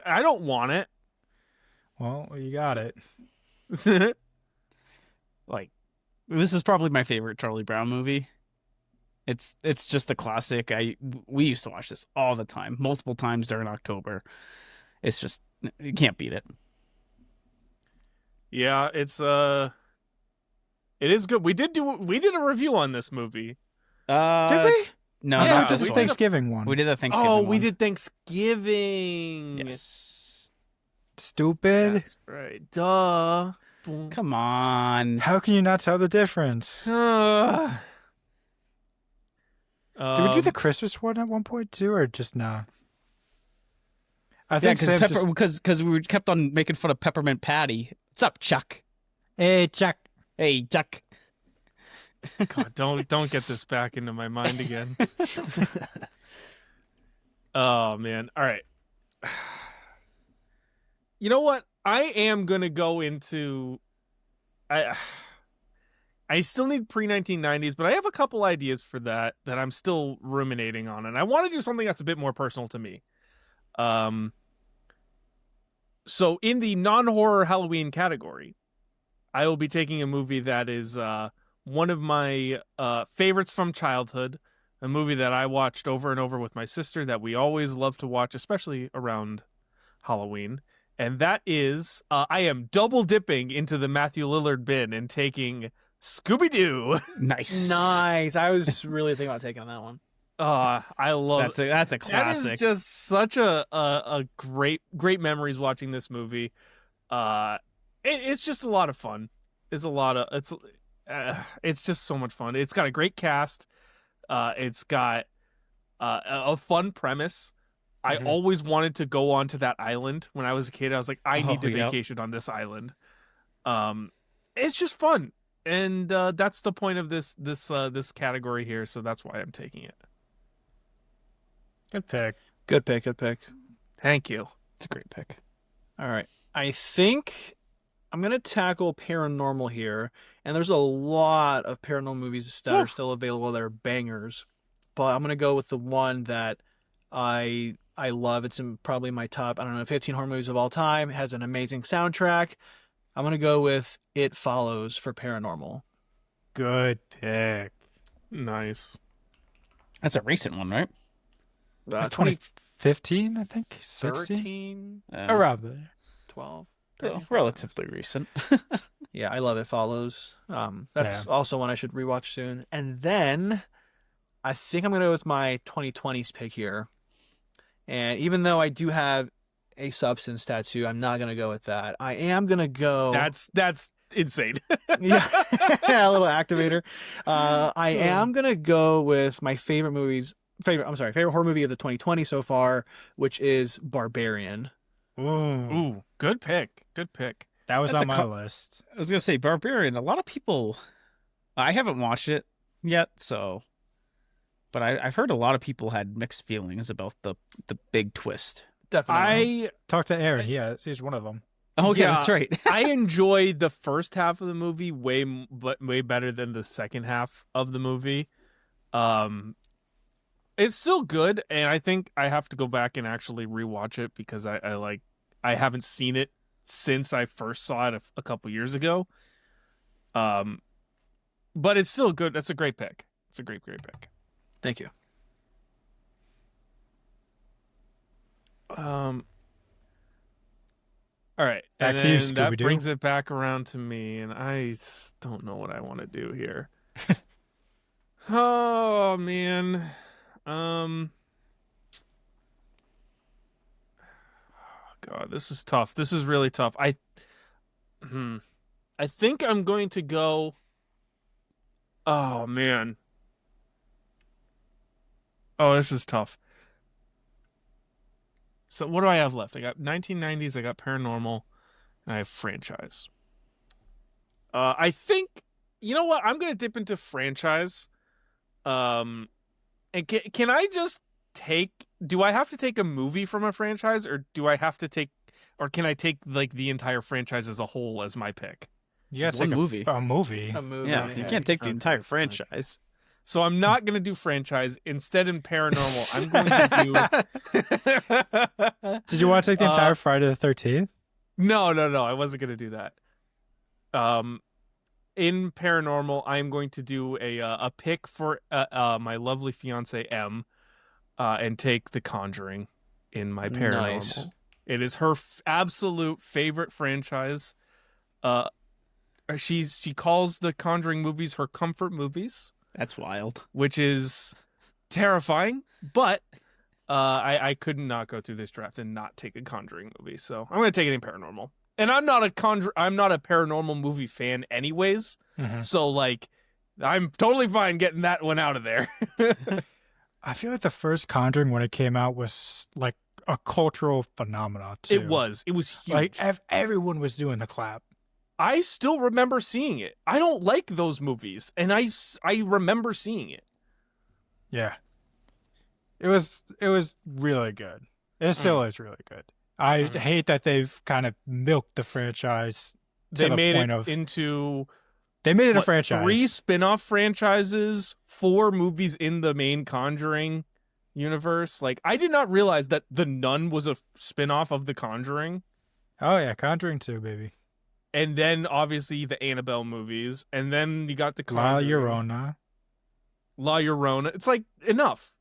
[SPEAKER 1] I don't want it.
[SPEAKER 3] Well, you got it.
[SPEAKER 4] Like, this is probably my favorite Charlie Brown movie. It's just a classic. We used to watch this all the time, multiple times during October. It's just, you can't beat it.
[SPEAKER 1] Yeah, it is good. We did a review on this movie.
[SPEAKER 3] Did we?
[SPEAKER 4] No,
[SPEAKER 1] Yeah,
[SPEAKER 4] not
[SPEAKER 3] just
[SPEAKER 4] this
[SPEAKER 1] we
[SPEAKER 4] one.
[SPEAKER 3] Thanksgiving one.
[SPEAKER 4] We did a Thanksgiving
[SPEAKER 1] Oh,
[SPEAKER 4] one.
[SPEAKER 1] we did Thanksgiving.
[SPEAKER 4] Yes.
[SPEAKER 3] Stupid.
[SPEAKER 1] That's right. Duh. Boom.
[SPEAKER 4] Come on.
[SPEAKER 3] How can you not tell the difference?
[SPEAKER 1] Uh,
[SPEAKER 3] Did we do the Christmas one at one point too, or just not? I
[SPEAKER 4] Yeah,
[SPEAKER 3] think Sam just...
[SPEAKER 4] because we kept on making fun of Peppermint Patty. What's up, Chuck?
[SPEAKER 3] Hey, Chuck.
[SPEAKER 4] Hey, Chuck.
[SPEAKER 1] God, don't get this back into my mind again. Oh man. All right. You know what? I am gonna go into I still need pre-1990s, but I have a couple ideas for that I'm still ruminating on, and I want to do something that's a bit more personal to me. So in the non-horror Halloween category, I will be taking a movie that is one of my favorites from childhood, a movie that I watched over and over with my sister that we always love to watch, especially around Halloween. And that is, I am double dipping into the Matthew Lillard bin and taking Scooby-Doo.
[SPEAKER 4] Nice.
[SPEAKER 2] Nice. I was really thinking about taking that one.
[SPEAKER 1] I love
[SPEAKER 4] That's a
[SPEAKER 1] That
[SPEAKER 4] classic.
[SPEAKER 1] is just such a great memories watching this movie. It's just a lot of fun. It's just so much fun. It's got a great cast. It's got a fun premise. I
[SPEAKER 3] Mhm.
[SPEAKER 1] always wanted to go onto that island when I was a kid. I was like, I need to
[SPEAKER 4] yep.
[SPEAKER 1] vacation on this island. It's just fun, and that's the point of this category here. So that's why I'm taking it.
[SPEAKER 3] Good pick.
[SPEAKER 2] Good pick. Good pick.
[SPEAKER 1] Thank you.
[SPEAKER 4] It's a great pick.
[SPEAKER 2] All right. I think I'm going to tackle paranormal here. And there's a lot of paranormal movies that are still available that are bangers. But I'm going to go with the one that I love. It's in probably my top, 15 horror movies of all time. It has an amazing soundtrack. I'm going to go with It Follows for paranormal.
[SPEAKER 3] Good pick.
[SPEAKER 1] Nice.
[SPEAKER 4] That's a recent one, right?
[SPEAKER 3] 2015, I think. 16?
[SPEAKER 2] 2013,
[SPEAKER 3] Around there.
[SPEAKER 2] 12.
[SPEAKER 4] Well, relatively recent.
[SPEAKER 2] Yeah, I love It Follows. That's also one I should rewatch soon. And then I think I'm going to go with my 2020s pick here. And even though I do have a substance tattoo, I'm not going to go with that. I am going to go...
[SPEAKER 1] That's insane.
[SPEAKER 2] Yeah, a little activator. I am going to go with my favorite horror movie of the 2020 so far, which is Barbarian.
[SPEAKER 3] Ooh.
[SPEAKER 1] Ooh, good pick. Good pick.
[SPEAKER 3] That was
[SPEAKER 4] That's
[SPEAKER 3] on
[SPEAKER 4] a
[SPEAKER 3] my list.
[SPEAKER 4] I was gonna say Barbarian. A lot of people. I haven't watched it yet, but I've heard a lot of people had mixed feelings about the big twist.
[SPEAKER 2] Definitely.
[SPEAKER 3] Talk to Aaryn. Yeah, he's one of them.
[SPEAKER 4] Oh yeah,
[SPEAKER 1] Yeah.
[SPEAKER 4] that's right.
[SPEAKER 1] I enjoyed the first half of the movie way better than the second half of the movie. It's still good, and I think I have to go back and actually rewatch it because I haven't seen it since I first saw it a couple years ago. But it's still good. That's a great pick. It's a great pick.
[SPEAKER 2] Thank you.
[SPEAKER 1] All right.
[SPEAKER 3] Back
[SPEAKER 1] and
[SPEAKER 3] to you,
[SPEAKER 1] then that
[SPEAKER 3] Scooby-Doo.
[SPEAKER 1] brings it back around to me, and I don't know what I want to do here. Oh man. God, this is tough. This is really tough. I think I'm going to go. Oh man. Oh, this is tough. So what do I have left? I got 1990s, I got paranormal, and I have franchise. I think you know what? I'm gonna dip into franchise. And can I just take? Do I have to take a movie from a franchise, or do I have to take, or can I take like the entire franchise as a whole as my pick?
[SPEAKER 3] You gotta
[SPEAKER 4] One
[SPEAKER 3] take
[SPEAKER 4] movie.
[SPEAKER 3] a movie.
[SPEAKER 2] A movie.
[SPEAKER 4] Yeah, you can't take the entire franchise.
[SPEAKER 1] So I'm not gonna do franchise. Instead, in paranormal, I'm going to do.
[SPEAKER 3] Did you want to take the entire Friday the 13th?
[SPEAKER 1] No. I wasn't gonna do that. In paranormal, I'm going to do a pick for my lovely fiance M, and take The Conjuring in my paranormal.
[SPEAKER 2] Nice.
[SPEAKER 1] It is her absolute favorite franchise. She calls the Conjuring movies her comfort movies,
[SPEAKER 4] That's wild.
[SPEAKER 1] which is terrifying. But I could not go through this draft and not take a Conjuring movie, so I'm going to take it in paranormal. And I'm not a paranormal movie fan, anyways.
[SPEAKER 3] Mm-hmm.
[SPEAKER 1] So like, I'm totally fine getting that one out of there.
[SPEAKER 3] I feel like the first Conjuring when it came out was like a cultural phenomenon too.
[SPEAKER 1] It was huge.
[SPEAKER 3] Like everyone was doing the clap.
[SPEAKER 1] I still remember seeing it. I don't like those movies, and I remember seeing it.
[SPEAKER 3] Yeah. It was really good. It still is really good. I hate that they've kind of milked the franchise to
[SPEAKER 1] They
[SPEAKER 3] the
[SPEAKER 1] made
[SPEAKER 3] point
[SPEAKER 1] it
[SPEAKER 3] of
[SPEAKER 1] into
[SPEAKER 3] they made it a
[SPEAKER 1] what,
[SPEAKER 3] franchise.
[SPEAKER 1] 3 spin-off franchises, 4 movies in the main Conjuring universe. Like, I did not realize that The Nun was a spin-off of The Conjuring.
[SPEAKER 3] Oh yeah, Conjuring 2, baby.
[SPEAKER 1] And then obviously the Annabelle movies, and then you got the
[SPEAKER 3] La
[SPEAKER 1] Conjuring.
[SPEAKER 3] Llorona.
[SPEAKER 1] La Llorona. It's like enough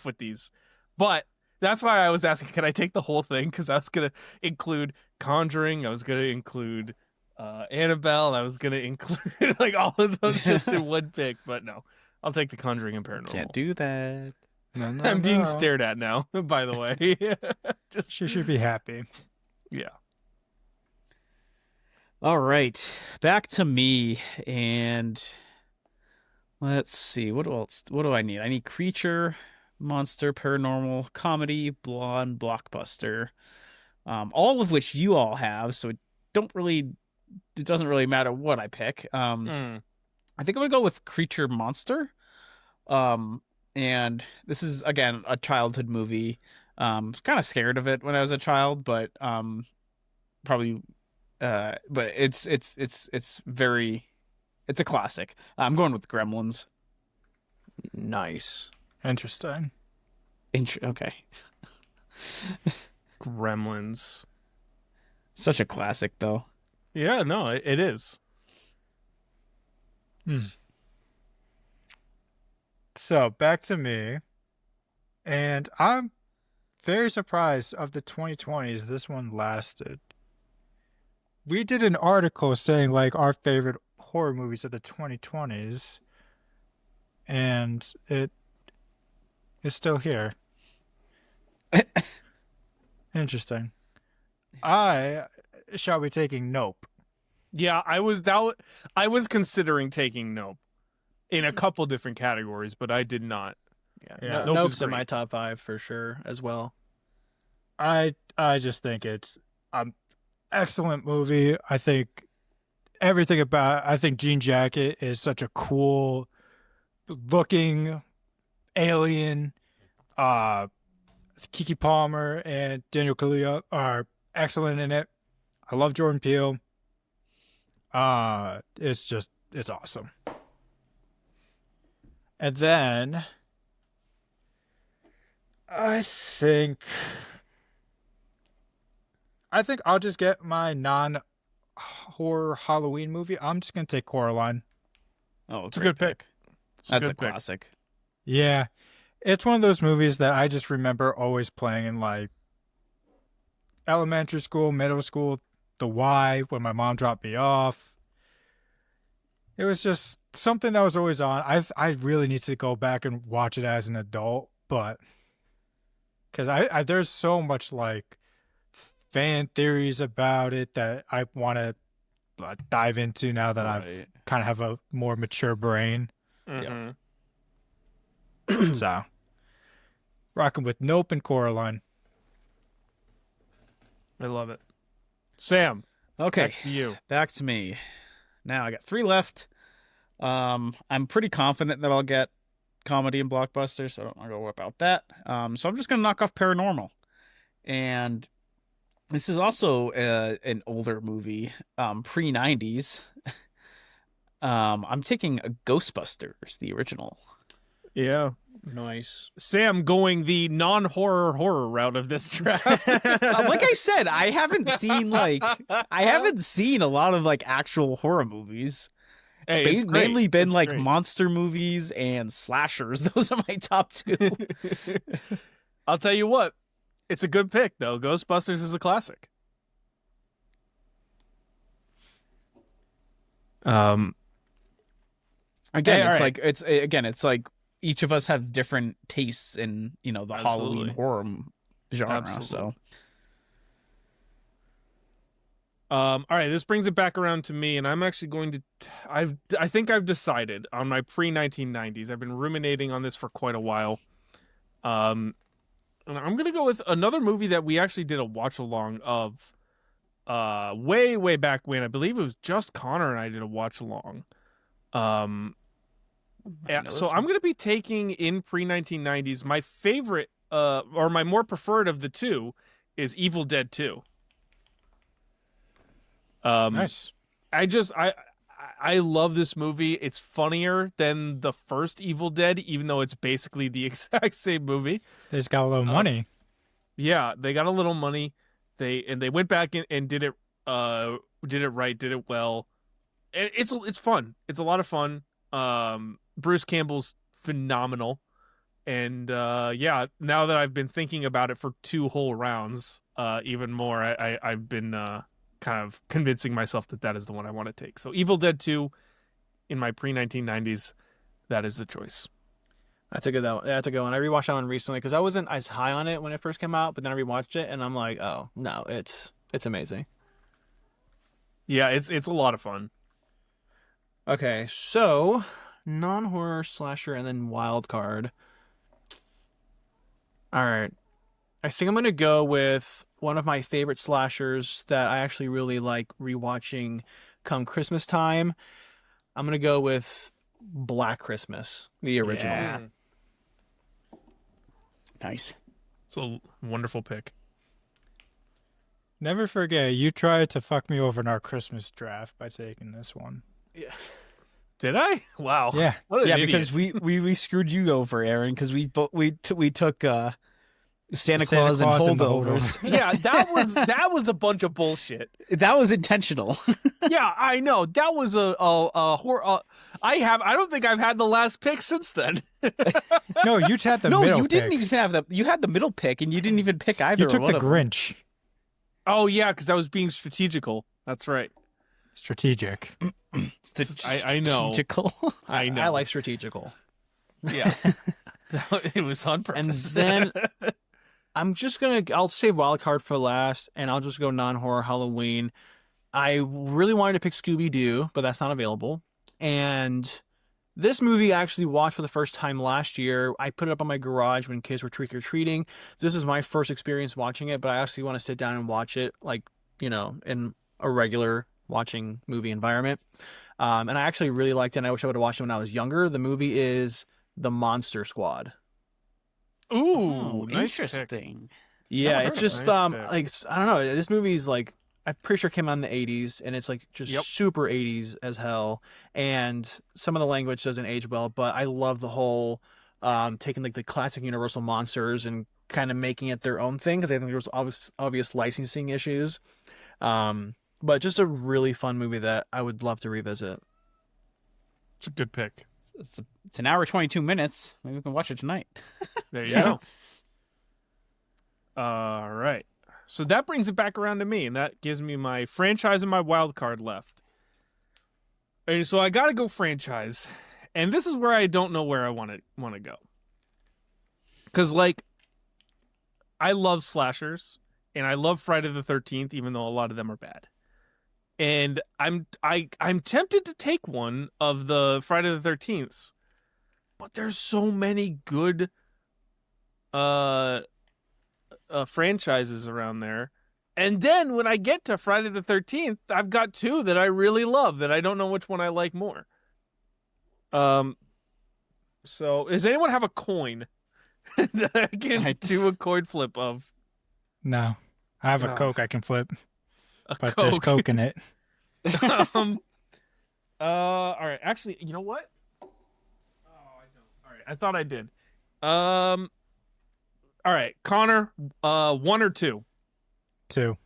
[SPEAKER 1] with these. But that's why I was asking, can I take the whole thing? Because I was gonna include Conjuring, I was gonna include Annabelle, I was gonna include like all of those just in one pick. But no, I'll take the Conjuring and Paranormal.
[SPEAKER 4] Can't do that.
[SPEAKER 3] No,
[SPEAKER 1] I'm being stared at now. By the way, just
[SPEAKER 3] She should be happy.
[SPEAKER 1] yeah.
[SPEAKER 4] All right, back to me, and let's see. What else? What do I need? I need creature, monster, paranormal, comedy, blonde, blockbuster. All of which you all have, so it doesn't really matter what I pick. I think I'm gonna go with creature, monster. And this is again a childhood movie. Kind of scared of it when I was a child, but probably. But it's a classic. I'm going with Gremlins.
[SPEAKER 2] Nice.
[SPEAKER 3] Interesting.
[SPEAKER 4] Okay.
[SPEAKER 1] Gremlins.
[SPEAKER 4] Such a classic, though.
[SPEAKER 1] Yeah, no, it is.
[SPEAKER 3] So back to me, and I'm very surprised of the 2020s this one lasted. We did an article saying like our favorite horror movies of the 2020s, and it is still here. Interesting. I shall be taking Nope.
[SPEAKER 1] Yeah, I was considering taking Nope in a couple different categories, but I did not.
[SPEAKER 2] Yeah,
[SPEAKER 1] Nope
[SPEAKER 2] Nope's
[SPEAKER 1] is
[SPEAKER 2] in
[SPEAKER 1] great.
[SPEAKER 2] my top 5 for sure as well.
[SPEAKER 3] I just think it's excellent movie. I think everything about I think Jean Jacket is such a cool looking alien. Keke Palmer and Daniel Kaluuya are excellent in it. I love Jordan Peele. It's awesome. And then I think I'll just get my non-horror Halloween movie. I'm just going to take Coraline.
[SPEAKER 4] Oh,
[SPEAKER 1] It's a good pick.
[SPEAKER 4] That's a
[SPEAKER 1] good pick.
[SPEAKER 4] classic.
[SPEAKER 3] Yeah. It's one of those movies that I just remember always playing in like elementary school, middle school, the Y, when my mom dropped me off. It was just something that was always on. I really need to go back and watch it as an adult, but because I there's so much like fan theories about it that I want to dive into now that I've kind of have a more mature brain.
[SPEAKER 1] Mhm.
[SPEAKER 3] So, rocking with Nope and Coraline.
[SPEAKER 1] I love it. Sam,
[SPEAKER 4] Okay,
[SPEAKER 1] back to you.
[SPEAKER 4] back to me. Now I got 3 left. I'm pretty confident that I'll get comedy and blockbusters, so I don't want to go about that. So I'm just gonna knock off Paranormal, and this is also an older movie, pre 90s. I'm taking Ghostbusters, the original.
[SPEAKER 1] Yeah.
[SPEAKER 2] Nice.
[SPEAKER 1] Sam going the non-horror horror route of this draft.
[SPEAKER 4] Like I said, I haven't seen a lot of like actual horror movies. It's
[SPEAKER 1] great.
[SPEAKER 4] mainly been
[SPEAKER 1] It's
[SPEAKER 4] like
[SPEAKER 1] great.
[SPEAKER 4] monster movies and slashers. Those are my top 2.
[SPEAKER 1] I'll tell you what, it's a good pick though. Ghostbusters is a classic.
[SPEAKER 4] Again,
[SPEAKER 1] Hey, all right.
[SPEAKER 4] it's like each of us have different tastes in, the
[SPEAKER 1] Absolutely.
[SPEAKER 4] Halloween horror genre.
[SPEAKER 1] Absolutely.
[SPEAKER 4] So
[SPEAKER 1] all right, this brings it back around to me, and I'm actually going to. I think I've decided on my pre-1990s. I've been ruminating on this for quite a while. And I'm gonna go with another movie that we actually did a watch along of. Way back when, I believe it was just Connor and I did a watch along. Yeah, so I'm gonna be taking in pre-1990s. My favorite, or my more preferred of the two, is Evil Dead 2.
[SPEAKER 3] Nice.
[SPEAKER 1] I love this movie. It's funnier than the first Evil Dead, even though it's basically the exact same movie.
[SPEAKER 3] They just got a little money.
[SPEAKER 1] Yeah, they got a little money. They went back and did it right, did it well. And it's fun. It's a lot of fun. Bruce Campbell's phenomenal. And yeah, now that I've been thinking about it for 2 whole rounds, even more, I've been kind of convincing myself that is the one I want to take. So Evil Dead 2 in my pre-1990s, that is the choice.
[SPEAKER 2] That's a good one. That's a good one. I rewatched that one recently because I wasn't as high on it when it first came out, but then I rewatched it and I'm like, oh no, it's amazing.
[SPEAKER 1] Yeah, it's a lot of fun.
[SPEAKER 2] Okay, so non-horror slasher and then wild card. All right, I think I'm gonna go with one of my favorite slashers that I actually really like rewatching come Christmas time. I'm gonna go with Black Christmas, the original.
[SPEAKER 3] Yeah.
[SPEAKER 4] nice.
[SPEAKER 1] It's a wonderful pick.
[SPEAKER 3] Never forget, you tried to fuck me over in our Christmas draft by taking this one.
[SPEAKER 2] Yeah.
[SPEAKER 1] Did I? Wow.
[SPEAKER 3] Yeah.
[SPEAKER 1] What an idiot.
[SPEAKER 4] Because we screwed you over, Aaron, because we took Santa Claus and
[SPEAKER 3] the
[SPEAKER 4] holdovers.
[SPEAKER 1] Yeah, that was a bunch of bullshit.
[SPEAKER 4] That was intentional.
[SPEAKER 1] Yeah, I know. That was a horror. I don't think I've had the last pick since then.
[SPEAKER 3] No, you had the
[SPEAKER 4] No,
[SPEAKER 3] middle
[SPEAKER 4] you didn't
[SPEAKER 3] pick.
[SPEAKER 4] even have you had the middle pick, and you didn't even pick either.
[SPEAKER 3] You took
[SPEAKER 4] one
[SPEAKER 3] the
[SPEAKER 4] of them.
[SPEAKER 3] Grinch.
[SPEAKER 1] Oh yeah, because I was being strategical. That's right.
[SPEAKER 3] Strategic.
[SPEAKER 1] I know.
[SPEAKER 4] Strategical.
[SPEAKER 1] I know.
[SPEAKER 2] I like strategical.
[SPEAKER 1] Yeah. It was on
[SPEAKER 2] And
[SPEAKER 1] purpose.
[SPEAKER 2] then I'll save wild card for last, and I'll just go non-horror Halloween. I really wanted to pick Scooby-Doo, but that's not available. And this movie I actually watched for the first time last year. I put it up on my garage when kids were trick-or-treating. This is my first experience watching it, but I actually want to sit down and watch it, like, in a regular watching movie environment. And I actually really liked it, and I wish I would have watched it when I was younger. The movie is The Monster Squad.
[SPEAKER 1] Ooh, nice pick.
[SPEAKER 4] interesting.
[SPEAKER 2] Yeah,
[SPEAKER 1] Never
[SPEAKER 2] it's
[SPEAKER 1] heard of
[SPEAKER 2] just
[SPEAKER 1] it. Nice pick.
[SPEAKER 2] I don't know. This movie's like, I'm pretty sure it came out in the 80s, and it's like just
[SPEAKER 1] Yep.
[SPEAKER 2] super 80s as hell. And some of the language doesn't age well, but I love the whole taking like the classic Universal monsters and kind of making it their own thing, because I think there was obvious licensing issues. But just a really fun movie that I would love to revisit.
[SPEAKER 1] It's a good pick.
[SPEAKER 4] It's an hour 22 minutes. Maybe we can watch it tonight.
[SPEAKER 1] There you go. All right. So that brings it back around to me, and that gives me my franchise and my wild card left. And so I got to go franchise, and this is where I don't know where I want to go. Because, like, I love slashers, and I love Friday the 13th, even though a lot of them are bad. And I'm tempted to take one of the Friday the 13ths, but there's so many good franchises around there. And then when I get to Friday the 13th, I've got two that I really love that I don't know which one I like more. So does anyone have a coin that I can do a coin flip of?
[SPEAKER 3] No. I have a Coke I can flip,
[SPEAKER 1] A
[SPEAKER 3] but
[SPEAKER 1] Coke.
[SPEAKER 3] there's Coke in it.
[SPEAKER 1] All right. Actually, you know what? Oh, I don't. All right. I thought I did. All right, Connor, 1 or 2?
[SPEAKER 3] 2.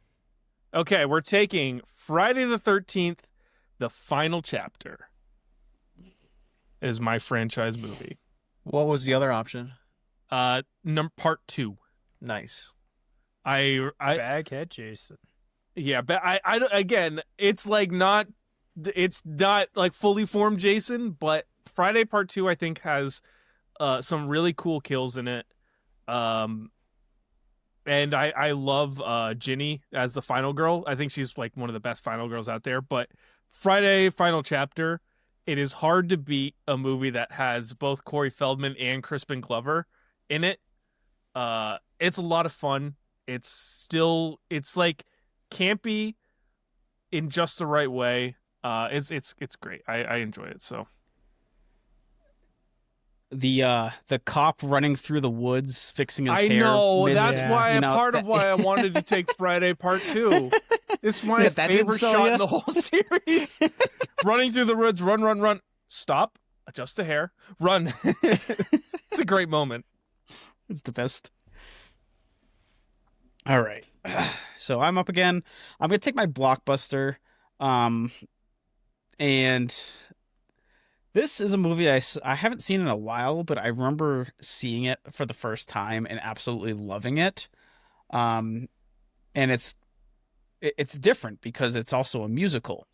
[SPEAKER 1] Okay, we're taking Friday the 13th, the final chapter. Is my franchise movie.
[SPEAKER 2] What was the other option?
[SPEAKER 1] Part 2.
[SPEAKER 2] Nice.
[SPEAKER 3] Baghead Jason.
[SPEAKER 1] Yeah, but I again, it's like not like fully formed Jason, but Friday Part 2 I think has some really cool kills in it. And I love Ginny as the final girl. I think she's like one of the best final girls out there. But Friday Final Chapter, it is hard to beat a movie that has both Corey Feldman and Crispin Glover in it. It's a lot of fun. It's like campy in just the right way. It's great. I enjoy it. So
[SPEAKER 4] The cop running through the woods fixing his
[SPEAKER 1] I
[SPEAKER 4] hair.
[SPEAKER 1] know that's
[SPEAKER 3] Yeah.
[SPEAKER 1] why
[SPEAKER 4] You know,
[SPEAKER 1] part of why I wanted to take Friday Part 2. This is my
[SPEAKER 4] Yeah, that didn't
[SPEAKER 1] favorite
[SPEAKER 4] sell
[SPEAKER 1] shot
[SPEAKER 4] ya?
[SPEAKER 1] in the whole series. Running through the woods, run. Stop. Adjust the hair. Run. It's a great moment.
[SPEAKER 4] It's the best. All right. So I'm up again. I'm going to take my blockbuster. And this is a movie I haven't seen in a while, but I remember seeing it for the first time and absolutely loving it. And it's different because it's also a musical.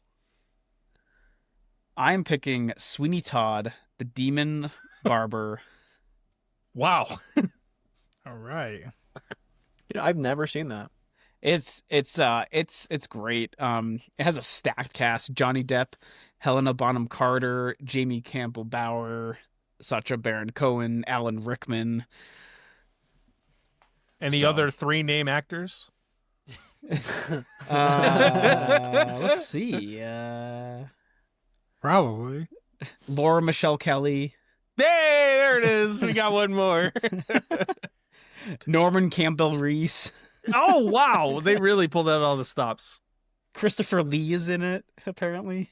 [SPEAKER 4] I'm picking Sweeney Todd, the Demon Barber.
[SPEAKER 1] Wow.
[SPEAKER 3] All right.
[SPEAKER 2] I've never seen that.
[SPEAKER 4] It's great. It has a stacked cast: Johnny Depp, Helena Bonham Carter, Jamie Campbell Bower, Sacha Baron Cohen, Alan Rickman.
[SPEAKER 1] Any other 3 name actors?
[SPEAKER 4] Let's see.
[SPEAKER 3] Probably.
[SPEAKER 4] Laura Michelle Kelly,
[SPEAKER 1] There it is. We got one more.
[SPEAKER 4] Norman Campbell Reese,
[SPEAKER 1] Oh, wow. They really pulled out all the stops.
[SPEAKER 4] Christopher Lee is in it apparently.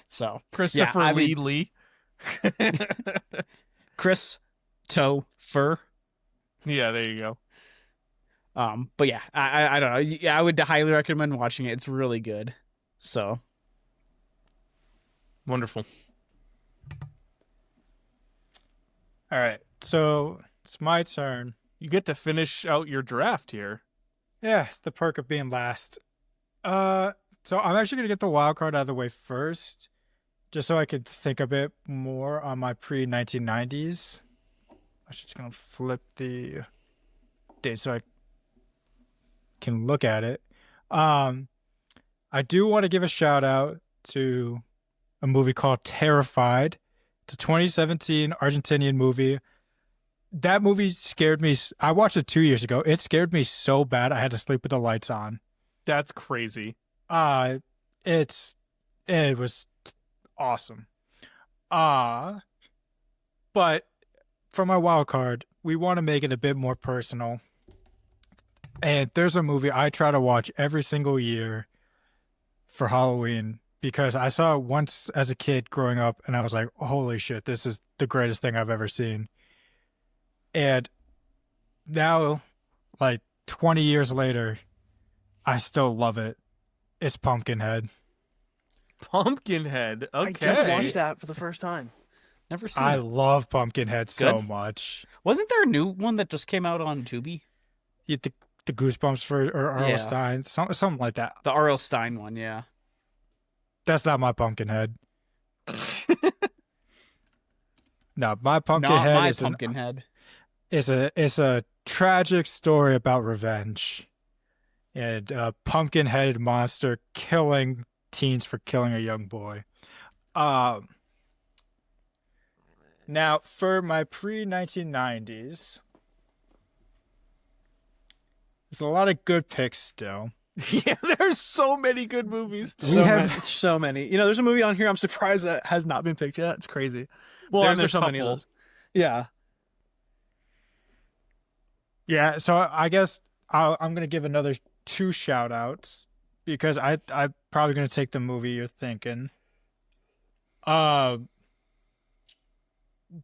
[SPEAKER 4] So
[SPEAKER 1] Christopher
[SPEAKER 4] I
[SPEAKER 1] Lee
[SPEAKER 4] mean-
[SPEAKER 1] Lee.
[SPEAKER 4] Chris Toe Fur.
[SPEAKER 1] Yeah, there you go.
[SPEAKER 4] But yeah, I don't know. Yeah, I would highly recommend watching it. It's really good. So
[SPEAKER 1] Wonderful.
[SPEAKER 3] All right. So it's my turn.
[SPEAKER 1] You get to finish out your draft here.
[SPEAKER 3] Yeah, it's the perk of being last. So I'm actually gonna get the wild card out of the way first, just so I could think a bit more on my pre-1990s. I'm just gonna flip the date so I can look at it. I do want to give a shout out to a movie called Terrified. It's a 2017 Argentinian movie. That movie scared me. I watched it 2 years ago. It scared me so bad I had to sleep with the lights on.
[SPEAKER 1] That's crazy.
[SPEAKER 3] It was awesome. But for my wild card, we want to make it a bit more personal. And there's a movie I try to watch every single year for Halloween because I saw it once as a kid growing up and I was like, holy shit, this is the greatest thing I've ever seen. And now, like 20 years later, I still love it. It's Pumpkinhead.
[SPEAKER 1] Pumpkinhead. Okay.
[SPEAKER 2] I just watched that for the first time.
[SPEAKER 4] never seen
[SPEAKER 3] I
[SPEAKER 4] it.
[SPEAKER 3] love Pumpkinhead so
[SPEAKER 4] Good.
[SPEAKER 3] much.
[SPEAKER 4] Wasn't there a new one that just came out on Tubi?
[SPEAKER 3] The Goosebumps for or R.L.
[SPEAKER 4] Yeah.
[SPEAKER 3] Stein, something like that.
[SPEAKER 4] The R.L. Stein one, yeah.
[SPEAKER 3] That's not my Pumpkinhead. No, my
[SPEAKER 4] Not
[SPEAKER 3] Pumpkinhead
[SPEAKER 4] my
[SPEAKER 3] is
[SPEAKER 4] Pumpkinhead.
[SPEAKER 3] it's a tragic story about revenge and a pumpkin-headed monster killing teens for killing a young boy. Um, Now for my pre-1990s, there's a lot of good picks still.
[SPEAKER 1] Yeah, there's so many good movies.
[SPEAKER 3] We
[SPEAKER 2] So
[SPEAKER 3] have-
[SPEAKER 2] many, so many. You know, there's a movie on here I'm surprised that has not been picked yet. It's crazy. Well,
[SPEAKER 1] There's
[SPEAKER 2] there's
[SPEAKER 1] a
[SPEAKER 2] so many of
[SPEAKER 1] couple.
[SPEAKER 2] those. Yeah.
[SPEAKER 3] Yeah, so I guess I'm gonna give another 2 shout outs because I'm probably gonna take the movie you're thinking. Uh,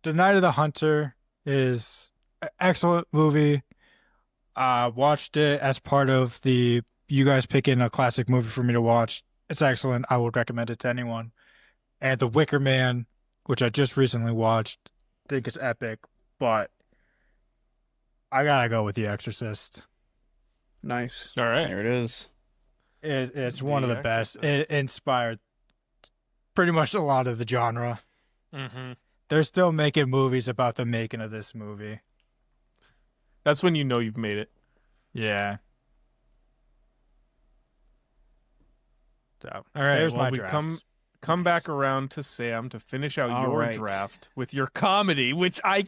[SPEAKER 3] The Night of the Hunter is an excellent movie. Watched it as part of the you guys picking a classic movie for me to watch. It's excellent. I would recommend it to anyone. And The Wicker Man, which I just recently watched, think it's epic, but I gotta go with The Exorcist.
[SPEAKER 2] Nice.
[SPEAKER 1] All right.
[SPEAKER 4] There it is.
[SPEAKER 3] It's one of
[SPEAKER 1] The
[SPEAKER 3] the best.
[SPEAKER 1] Exorcist.
[SPEAKER 3] It inspired pretty much a lot of the genre.
[SPEAKER 1] Mm-hmm.
[SPEAKER 3] They're still making movies about the making of this movie.
[SPEAKER 1] That's when you know you've made it.
[SPEAKER 3] Yeah. So,
[SPEAKER 1] All right.
[SPEAKER 3] there's
[SPEAKER 1] well,
[SPEAKER 3] my
[SPEAKER 1] we
[SPEAKER 3] draft.
[SPEAKER 1] come back around to Sam to finish out
[SPEAKER 4] All
[SPEAKER 1] your
[SPEAKER 4] right.
[SPEAKER 1] draft with your comedy, which I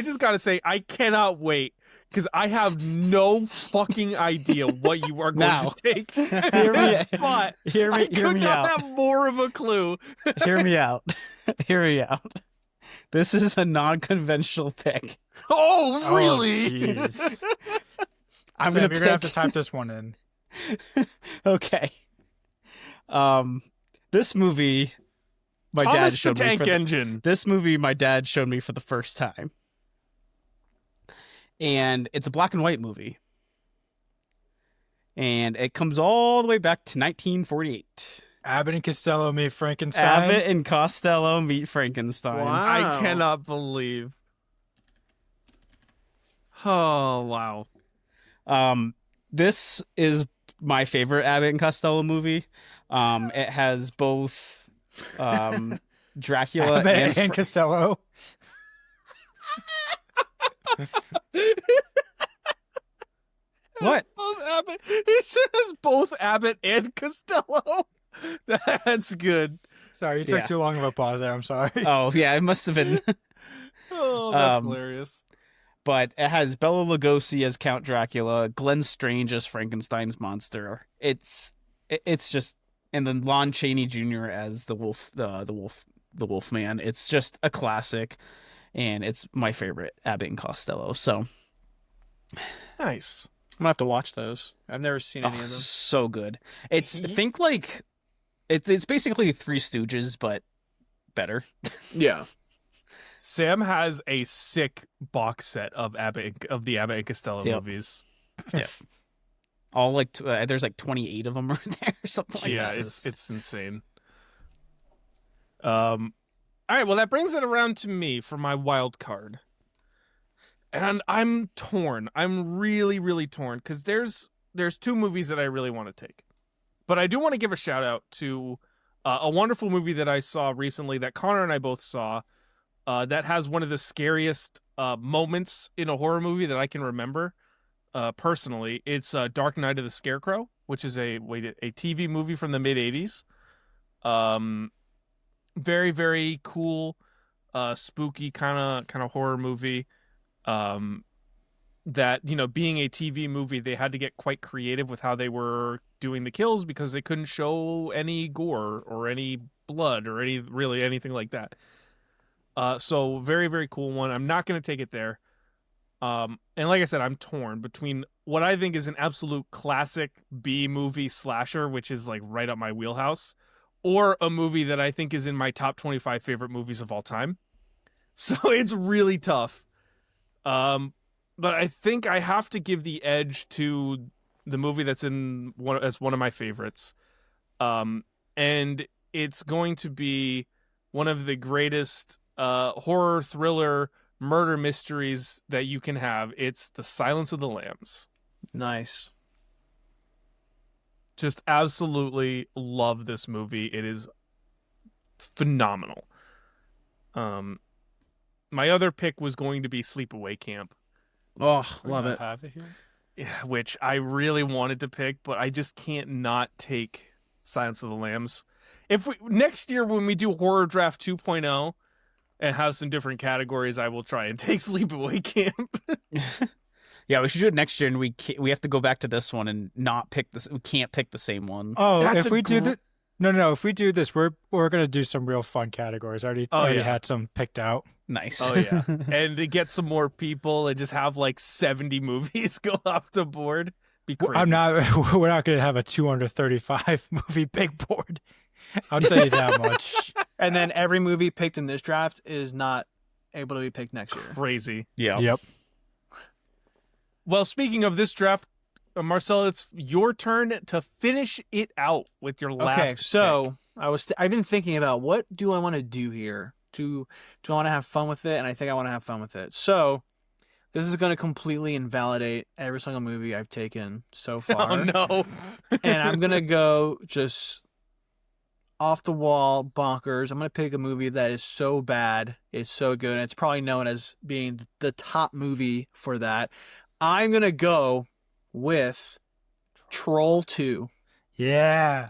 [SPEAKER 1] just gotta say I cannot wait because I have no fucking idea what you are going
[SPEAKER 4] Now.
[SPEAKER 1] to take.
[SPEAKER 4] Hear me-
[SPEAKER 1] This spot.
[SPEAKER 4] Hear
[SPEAKER 1] I
[SPEAKER 4] me
[SPEAKER 1] could not
[SPEAKER 4] out.
[SPEAKER 1] have more of a clue.
[SPEAKER 4] Hear me out. Hear me out. This is a non-conventional pick.
[SPEAKER 1] Oh,
[SPEAKER 3] Oh,
[SPEAKER 1] really?
[SPEAKER 3] jeez.
[SPEAKER 4] I'm
[SPEAKER 3] Sam,
[SPEAKER 4] gonna
[SPEAKER 3] you're gonna have to
[SPEAKER 4] pick-
[SPEAKER 3] type this one in.
[SPEAKER 4] Okay. This movie, my dad
[SPEAKER 1] Thomas the
[SPEAKER 4] showed me
[SPEAKER 1] Tank
[SPEAKER 4] for the,
[SPEAKER 1] Engine.
[SPEAKER 4] this movie my dad showed me for the first time, and it's a black and white movie, and it comes all the way back to 1948.
[SPEAKER 3] Abbott and Costello meet Frankenstein.
[SPEAKER 4] Abbott and Costello meet Frankenstein.
[SPEAKER 2] Wow.
[SPEAKER 1] I cannot believe. Oh wow.
[SPEAKER 4] This is my favorite Abbott and Costello movie. It has both Dracula
[SPEAKER 3] Abbott and
[SPEAKER 4] and
[SPEAKER 3] Costello.
[SPEAKER 4] What?
[SPEAKER 1] Both Abbott. It says both Abbott and Costello. That's good.
[SPEAKER 3] Sorry, you took
[SPEAKER 4] Yeah.
[SPEAKER 3] too long of a pause there. I'm sorry.
[SPEAKER 4] Oh yeah, it must have been.
[SPEAKER 1] Oh, that's
[SPEAKER 4] Um,
[SPEAKER 1] hilarious.
[SPEAKER 4] But it has Bela Lugosi as Count Dracula, Glenn Strange as Frankenstein's monster. It's just, and then Lon Chaney Jr. as the Wolf Man. It's just a classic, and it's my favorite Abbott and Costello. So
[SPEAKER 1] Nice.
[SPEAKER 2] I'm gonna have to watch those. I've never seen any of them.
[SPEAKER 4] so good. It's think like it's basically Three Stooges, but better.
[SPEAKER 2] Yeah.
[SPEAKER 1] Sam has a sick box set of the Abbott and Costello
[SPEAKER 4] Yep.
[SPEAKER 1] movies.
[SPEAKER 4] All like there's like 28 of them right there or something like
[SPEAKER 1] Yeah,
[SPEAKER 4] that.
[SPEAKER 1] it's insane. All right, well that brings it around to me for my wild card. And I'm torn. I'm really, really torn because there's 2 movies that I really want to take. But I do want to give a shout out to a wonderful movie that I saw recently that Connor and I both saw that has one of the scariest moments in a horror movie that I can remember personally. It's Dark Knight of the Scarecrow, which is a TV movie from the mid-'80s. Very, very cool, spooky kind of horror movie. That, you know, being a TV movie, they had to get quite creative with how they were doing the kills because they couldn't show any gore or any blood or anything like that. So very, very cool one. I'm not going to take it there. And like I said, I'm torn between what I think is an absolute classic B movie slasher, which is like right up my wheelhouse, or a movie that I think is in my top 25 favorite movies of all time. So it's really tough. But I think I have to give the edge to the movie that's one of my favorites. And it's going to be one of the greatest horror thriller murder mysteries that you can have. It's The Silence of the Lambs.
[SPEAKER 2] Nice.
[SPEAKER 1] Just absolutely love this movie. It is phenomenal. My other pick was going to be Sleepaway Camp,
[SPEAKER 2] Oh,
[SPEAKER 3] We
[SPEAKER 2] love
[SPEAKER 3] don't
[SPEAKER 2] it.
[SPEAKER 3] have it here.
[SPEAKER 1] which I really wanted to pick, but I just can't not take Silence of the Lambs. If we next year when we do Horror Draft 2.0 and have some different categories, I will try and take Sleepaway Camp.
[SPEAKER 4] Yeah, we should do it next year, and we have to go back to this one and not pick this. We can't pick the same one.
[SPEAKER 3] Oh,
[SPEAKER 1] That's
[SPEAKER 3] if
[SPEAKER 1] a
[SPEAKER 3] we do
[SPEAKER 1] gr-
[SPEAKER 3] that, no. If we do this, we're gonna do some real fun categories. I already
[SPEAKER 1] Yeah.
[SPEAKER 3] had some picked out.
[SPEAKER 4] Nice.
[SPEAKER 1] Oh yeah, and to get some more people and just have like 70 movies go off the board, be crazy.
[SPEAKER 3] I'm not. We're not gonna have a 235 movie big board. I'll tell you that much.
[SPEAKER 2] And then every movie picked in this draft is not able to be picked next year.
[SPEAKER 1] crazy.
[SPEAKER 4] Yeah.
[SPEAKER 3] Yep.
[SPEAKER 1] Well, speaking of this draft, Marcel, it's your turn to finish it out with your last.
[SPEAKER 2] Okay, so
[SPEAKER 1] pick.
[SPEAKER 2] I've been thinking about what do I want to do here? Do I want to have fun with it? And I think I want to have fun with it. So this is going to completely invalidate every single movie I've taken so far.
[SPEAKER 1] Oh no!
[SPEAKER 2] And I'm going to go just off the wall bonkers. I'm going to pick a movie that is so bad, it's so good, and it's probably known as being the top movie for that. I'm going to go with Troll 2,
[SPEAKER 3] Yeah.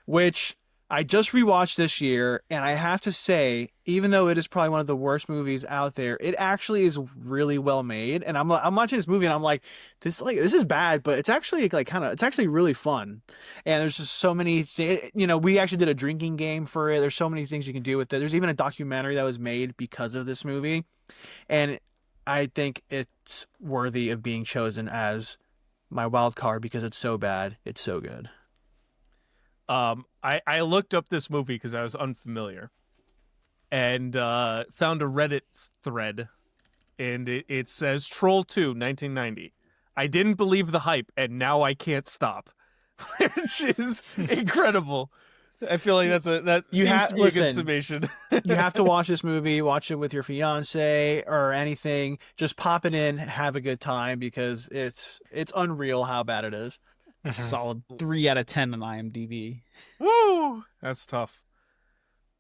[SPEAKER 2] which I just rewatched this year, and I have to say, even though it is probably one of the worst movies out there, it actually is really well made. And I'm watching this movie, and I'm like, this is bad, but it's actually like it's actually really fun. And there's just so many things. You know, we actually did a drinking game for it. There's so many things you can do with it. There's even a documentary that was made because of this movie, and I think it's worthy of being chosen as my wild card because it's so bad, it's so good.
[SPEAKER 1] I looked up this movie because I was unfamiliar, and found a Reddit thread, and it says Troll 2, 1990. I didn't believe the hype, and now I can't stop, which is incredible. I feel like that
[SPEAKER 2] You
[SPEAKER 1] seems
[SPEAKER 2] ha-
[SPEAKER 1] to be a
[SPEAKER 2] listen.
[SPEAKER 1] good summation.
[SPEAKER 2] You have to watch this movie, watch it with your fiance or anything. Just pop it in, have a good time because it's unreal how bad it is.
[SPEAKER 4] Solid 3 out of 10 on IMDb.
[SPEAKER 1] Woo! That's tough.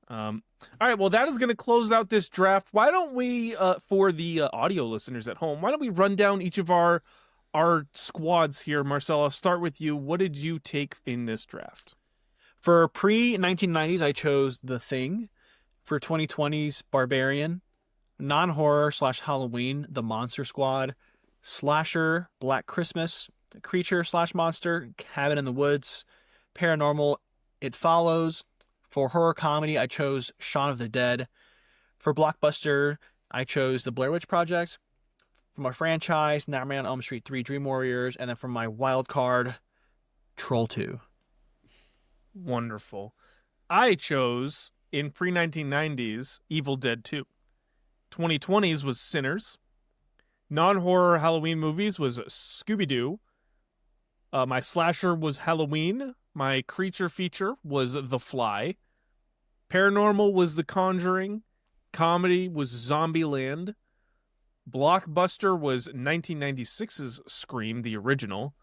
[SPEAKER 1] All right, well, that is going to close out this draft. Why don't we, for the audio listeners at home, why don't we run down each of our squads here? Marcel, I'll start with you. What did you take in this draft?
[SPEAKER 2] For pre-1990s, I chose The Thing. For 2020s, Barbarian. Non-horror / Halloween, The Monster Squad. Slasher, Black Christmas. Creature / monster, Cabin in the Woods. Paranormal, It Follows. For horror comedy, I chose Shaun of the Dead. For blockbuster, I chose The Blair Witch Project. For my franchise, Nightmare on Elm Street 3, Dream Warriors. And then for my wild card, Troll 2.
[SPEAKER 1] Wonderful. I chose, in pre-1990s, Evil Dead 2. 2020s was Sinners. Non-horror Halloween movies was Scooby-Doo. My slasher was Halloween. My creature feature was The Fly. Paranormal was The Conjuring. Comedy was Zombieland. Blockbuster was 1996's Scream, the original.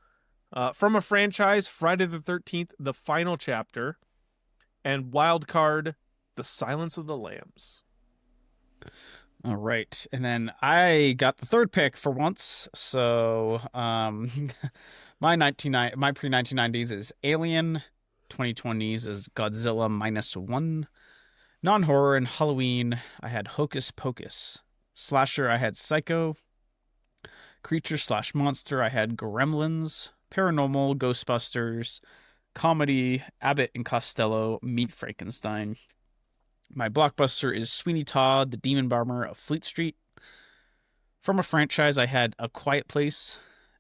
[SPEAKER 1] From a franchise, Friday the 13th, The Final Chapter. And wild card, The Silence of the Lambs.
[SPEAKER 4] All right. And then I got the third pick for once. So my pre-1990s is Alien. 2020s is Godzilla -1. Non-horror and Halloween, I had Hocus Pocus. Slasher, I had Psycho. Creature / monster, I had Gremlins. Paranormal, Ghostbusters. Comedy, Abbott and Costello, Meet Frankenstein. My blockbuster is Sweeney Todd, the Demon Barber of Fleet Street. From a franchise, I had A Quiet Place.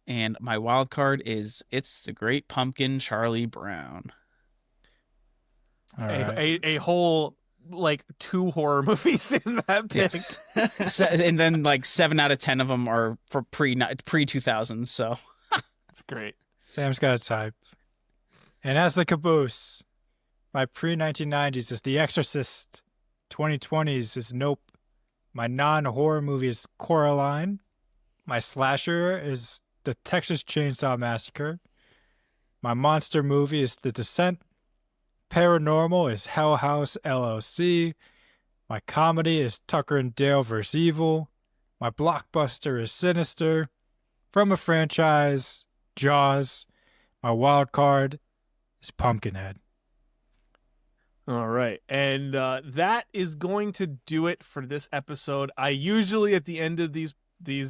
[SPEAKER 4] And my wild card is It's the Great Pumpkin, Charlie Brown.
[SPEAKER 3] All right.
[SPEAKER 1] A whole, like, 2 horror movies in that pick.
[SPEAKER 4] Yes. And then like 7 out of 10 of them are for pre-2000s. So
[SPEAKER 1] That's great.
[SPEAKER 3] Sam's got a type. And as the caboose, my pre-1990s is The Exorcist. 2020s is Nope. My non-horror movie is Coraline. My slasher is The Texas Chainsaw Massacre. My monster movie is The Descent. Paranormal is Hell House LLC. My comedy is Tucker and Dale vs. Evil. My blockbuster is Sinister. From a franchise, Jaws. My wild card is Pumpkinhead.
[SPEAKER 1] All right. And that is going to do it for this episode. I usually, at the end of these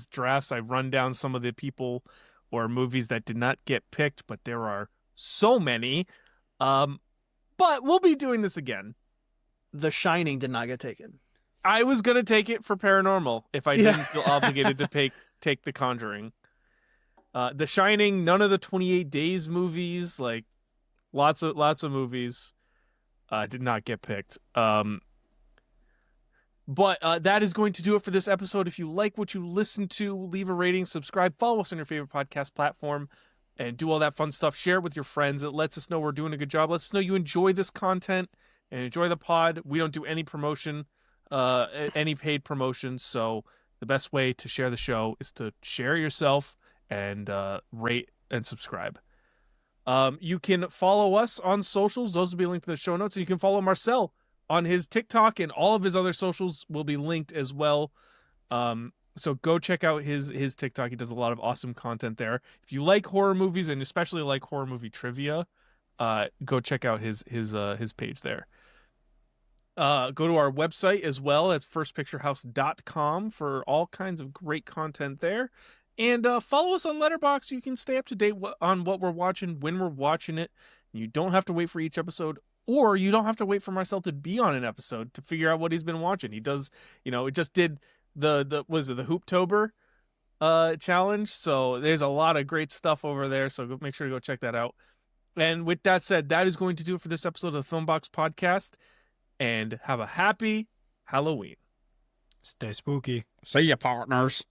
[SPEAKER 1] drafts, I run down some of the people or movies that did not get picked, but there are so many. But we'll be doing this again.
[SPEAKER 2] The Shining did not get taken.
[SPEAKER 1] I was going to take it for Paranormal if I didn't feel obligated to take The Conjuring. The Shining, none of the 28 Days movies, like lots of movies did not get picked. But that is going to do it for this episode. If you like what you listen to, leave a rating, subscribe, follow us on your favorite podcast platform, and do all that fun stuff. Share it with your friends. It lets us know we're doing a good job. Lets us know you enjoy this content and enjoy the pod. We don't do any promotion, any paid promotion. So the best way to share the show is to share it yourself and rate and subscribe. You can follow us on socials. Those will be linked in the show notes. And you can follow Marcel on his TikTok, and all of his other socials will be linked as well. So go check out his TikTok. He does a lot of awesome content there. If you like horror movies and especially like horror movie trivia, go check out his page there. Go to our website as well. It's firstpicturehouse.com for all kinds of great content there. And follow us on Letterboxd. You can stay up to date on what we're watching, when we're watching it. You don't have to wait for each episode, or you don't have to wait for Marcel to be on an episode to figure out what he's been watching. He does, it just did the Hooptober challenge. So there's a lot of great stuff over there. So make sure to go check that out. And with that said, that is going to do it for this episode of the Filmbox Podcast. And have a happy Halloween.
[SPEAKER 3] Stay spooky.
[SPEAKER 4] See ya, partners.